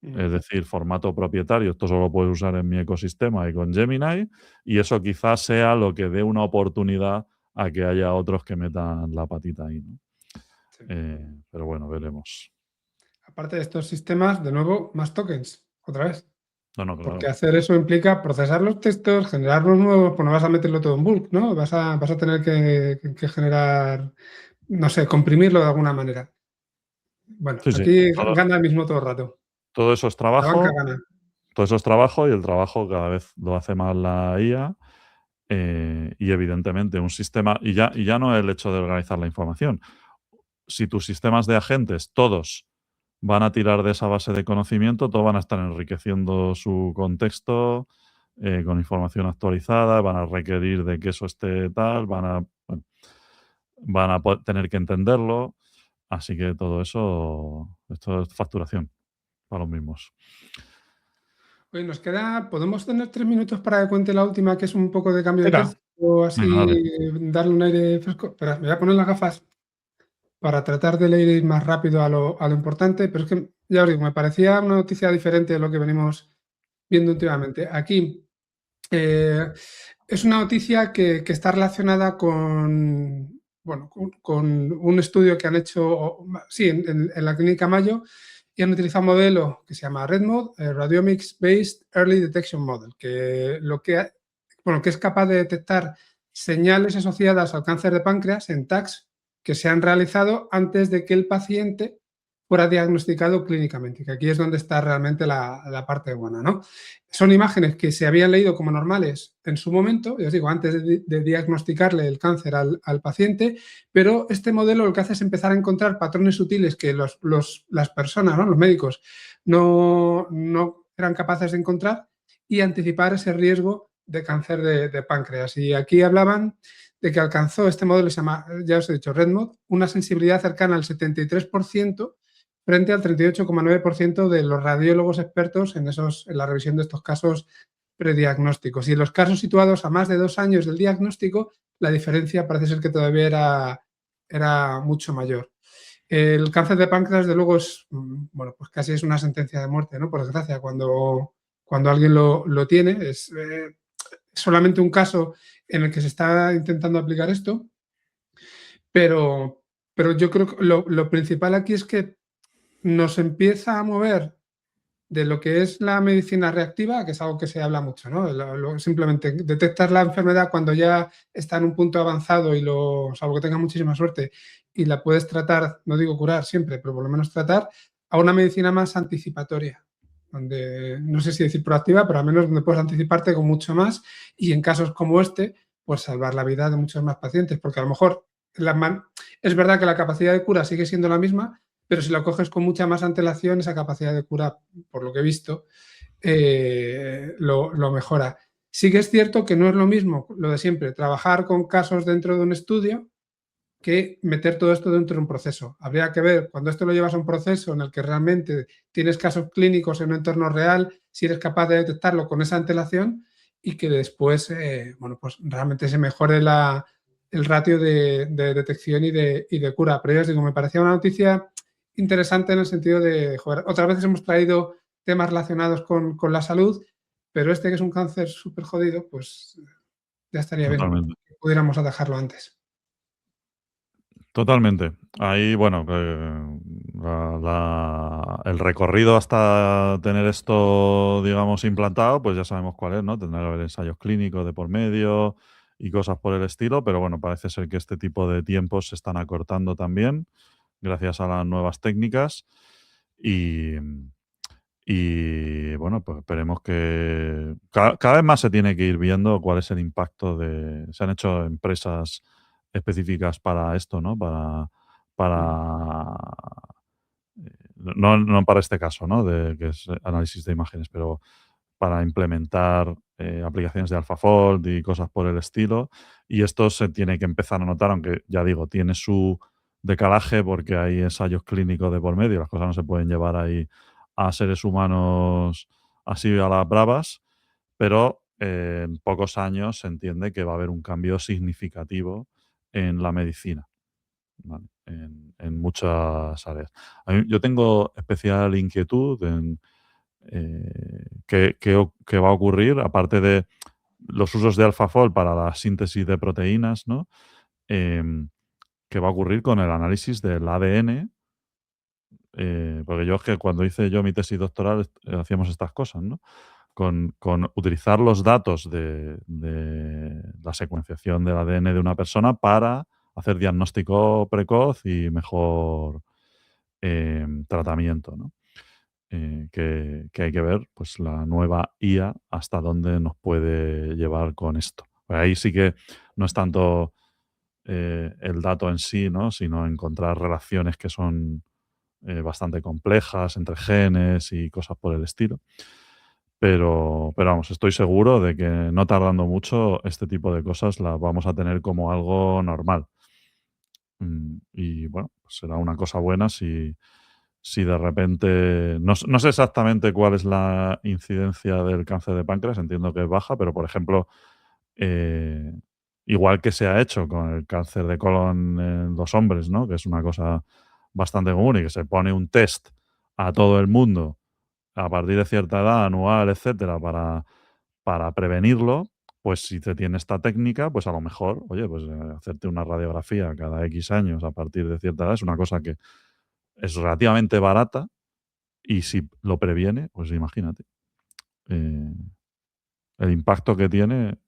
es decir, formato propietario. Esto solo lo puedes usar en mi ecosistema y con Gemini, y eso quizás sea lo que dé una oportunidad a que haya otros que metan la patita ahí, ¿no? Sí. Pero bueno, veremos. Aparte de estos sistemas, de nuevo, más tokens, otra vez. No, no, Porque claro. hacer eso implica procesar los textos, generar los nuevos, pues no vas a meterlo todo en bulk, ¿no? Vas a tener que generar, no sé, comprimirlo de alguna manera. Bueno, Sí, sí. aquí Todo, gana el mismo todo el rato. todo eso es La banca trabajo. gana. Todo eso es trabajo y el trabajo cada vez lo hace más la IA. Y evidentemente un sistema, y ya no el hecho de organizar la información. Si tus sistemas de agentes, todos van a tirar de esa base de conocimiento, todos van a estar enriqueciendo su contexto con información actualizada, van a requerir de que eso esté tal, bueno, tener que entenderlo. Así que todo eso, esto es facturación para los mismos. Oye, nos queda, ¿podemos tener 3 minutos para que cuente la última, que es un poco de cambio de Venga, tercio, o Venga, así dale. darle un aire fresco? Espera, me voy a poner las gafas para tratar de leer más rápido a lo importante, pero es que, ya os digo, me parecía una noticia diferente de lo que venimos viendo últimamente. Aquí, es una noticia que está relacionada con, bueno, con un estudio que han hecho, sí, en la Clínica Mayo, y han utilizado un modelo que se llama RedMod, Radiomics Based Early Detection Model, que es capaz de detectar señales asociadas al cáncer de páncreas en tags que se han realizado antes de que el paciente fuera diagnosticado clínicamente, que aquí es donde está realmente la parte buena, ¿no? Son imágenes que se habían leído como normales en su momento, ya os digo, antes de diagnosticarle el cáncer al paciente, pero este modelo lo que hace es empezar a encontrar patrones sutiles que las personas, ¿no? Los médicos, no eran capaces de encontrar y anticipar ese riesgo de cáncer de páncreas. Y aquí hablaban de que alcanzó este modelo, se llama, ya os he dicho, RedMod, una sensibilidad cercana al 73% frente al 38,9% de los radiólogos expertos en la revisión de estos casos prediagnósticos. Y en los casos situados a más de 2 años del diagnóstico, la diferencia parece ser que todavía era mucho mayor. El cáncer de páncreas, de luego, es, bueno, pues casi es una sentencia de muerte, ¿no? Por desgracia, cuando alguien lo tiene, es solamente un caso en el que se está intentando aplicar esto, pero yo creo que lo principal aquí es que nos empieza a mover de lo que es la medicina reactiva, que es algo que se habla mucho, ¿no? Simplemente detectar la enfermedad cuando ya está en un punto avanzado y salvo que tenga muchísima suerte, y la puedes tratar, no digo curar siempre, pero por lo menos tratar, a una medicina más anticipatoria, donde, no sé si decir proactiva, pero al menos donde puedes anticiparte con mucho más y en casos como este, pues salvar la vida de muchos más pacientes, porque a lo mejor es verdad que la capacidad de cura sigue siendo la misma, pero si lo coges con mucha más antelación, esa capacidad de cura, por lo que he visto, lo mejora. Sí que es cierto que no es lo mismo lo de siempre, trabajar con casos dentro de un estudio que meter todo esto dentro de un proceso. Habría que ver, cuando esto lo llevas a un proceso en el que realmente tienes casos clínicos en un entorno real, si eres capaz de detectarlo con esa antelación y que después, bueno, pues realmente se mejore el ratio de detección y de cura. Pero ya os digo, me parecía una noticia interesante en el sentido de, joder, otras veces hemos traído temas relacionados con la salud, pero este que es un cáncer súper jodido, pues ya estaría bien Totalmente. que pudiéramos atajarlo antes. Totalmente. Ahí, bueno, el recorrido hasta tener esto, digamos, implantado, pues ya sabemos cuál es, ¿no? Tendrá que haber ensayos clínicos de por medio y cosas por el estilo, pero bueno, parece ser que este tipo de tiempos se están acortando también gracias a las nuevas técnicas y, bueno, pues esperemos que cada vez más se tiene que ir viendo cuál es el impacto se han hecho empresas específicas para esto, ¿no? Para no para este caso, ¿no? Que es análisis de imágenes, pero para implementar aplicaciones de AlphaFold y cosas por el estilo. Y esto se tiene que empezar a notar, aunque ya digo, tiene su decalaje porque hay ensayos clínicos de por medio, las cosas no se pueden llevar ahí a seres humanos así a las bravas, pero en pocos años se entiende que va a haber un cambio significativo en la medicina, ¿vale? En muchas áreas. Yo tengo especial inquietud en qué va a ocurrir, aparte de los usos de AlphaFold para la síntesis de proteínas, ¿no? ¿Qué va a ocurrir con el análisis del ADN? Porque yo es que cuando hice yo mi tesis doctoral hacíamos estas cosas, ¿no? Con utilizar los datos de la secuenciación del ADN de una persona para hacer diagnóstico precoz y mejor tratamiento, ¿no? Que hay que ver, pues la nueva IA hasta dónde nos puede llevar con esto. Pues ahí sí que no es tanto el dato en sí, ¿no? Sino encontrar relaciones que son bastante complejas entre genes y cosas por el estilo. Pero vamos, estoy seguro de que no tardando mucho este tipo de cosas las vamos a tener como algo normal. Y bueno, pues será una cosa buena si de repente... No sé exactamente cuál es la incidencia del cáncer de páncreas, entiendo que es baja, pero por ejemplo, eh, igual que se ha hecho con el cáncer de colon en los hombres, ¿no? Que es una cosa bastante común y que se pone un test a todo el mundo a partir de cierta edad, anual, etcétera, para prevenirlo, pues si se tiene esta técnica, pues a lo mejor, oye, pues hacerte una radiografía cada X años a partir de cierta edad es una cosa que es relativamente barata y si lo previene, pues imagínate. El impacto que tiene,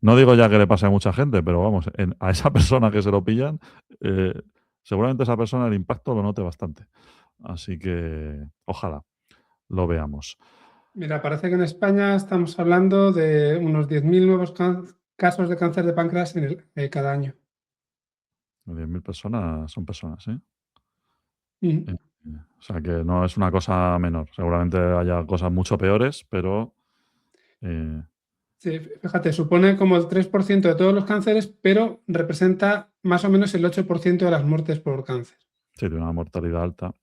no digo ya que le pase a mucha gente, pero vamos, a esa persona que se lo pillan, eh, seguramente esa persona el impacto lo note bastante. Así que ojalá lo veamos. Mira, parece que en España estamos hablando de unos 10.000 nuevos casos de cáncer de páncreas cada año. 10.000 personas son personas, ¿eh? Mm. O sea que no es una cosa menor. Seguramente haya cosas mucho peores, pero Sí, fíjate, supone como el 3% de todos los cánceres, pero representa más o menos el 8% de las muertes por cáncer. sí, tiene una mortalidad alta.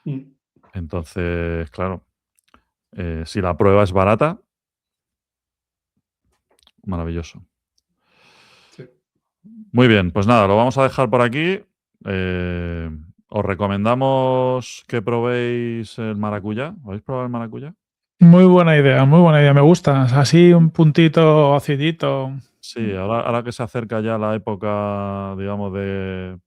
Mm. Entonces, claro, si la prueba es barata, maravilloso. Sí. Muy bien, pues nada, lo vamos a dejar por aquí. Os recomendamos que probéis el maracuyá. ¿Habéis probado el maracuyá? Muy buena idea, me gusta. Así un puntito acidito. Sí, ahora que se acerca ya la época, digamos, de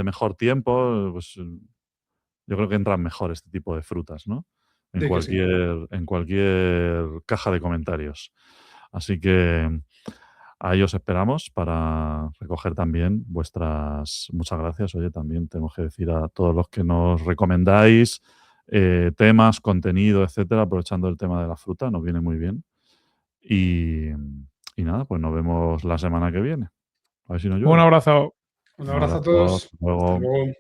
mejor tiempo, pues yo creo que entran mejor este tipo de frutas, ¿no? En De que sí. cualquier caja de comentarios. Así que ahí os esperamos para recoger también vuestras... Muchas gracias. Oye, también tengo que decir a todos los que nos recomendáis temas, contenido, etcétera, aprovechando el tema de la fruta, nos viene muy bien. Y nada, pues nos vemos la semana que viene. A ver si nos Un llueve. abrazo. Un Un abrazo a abrazo, todos. hasta Hasta luego. luego.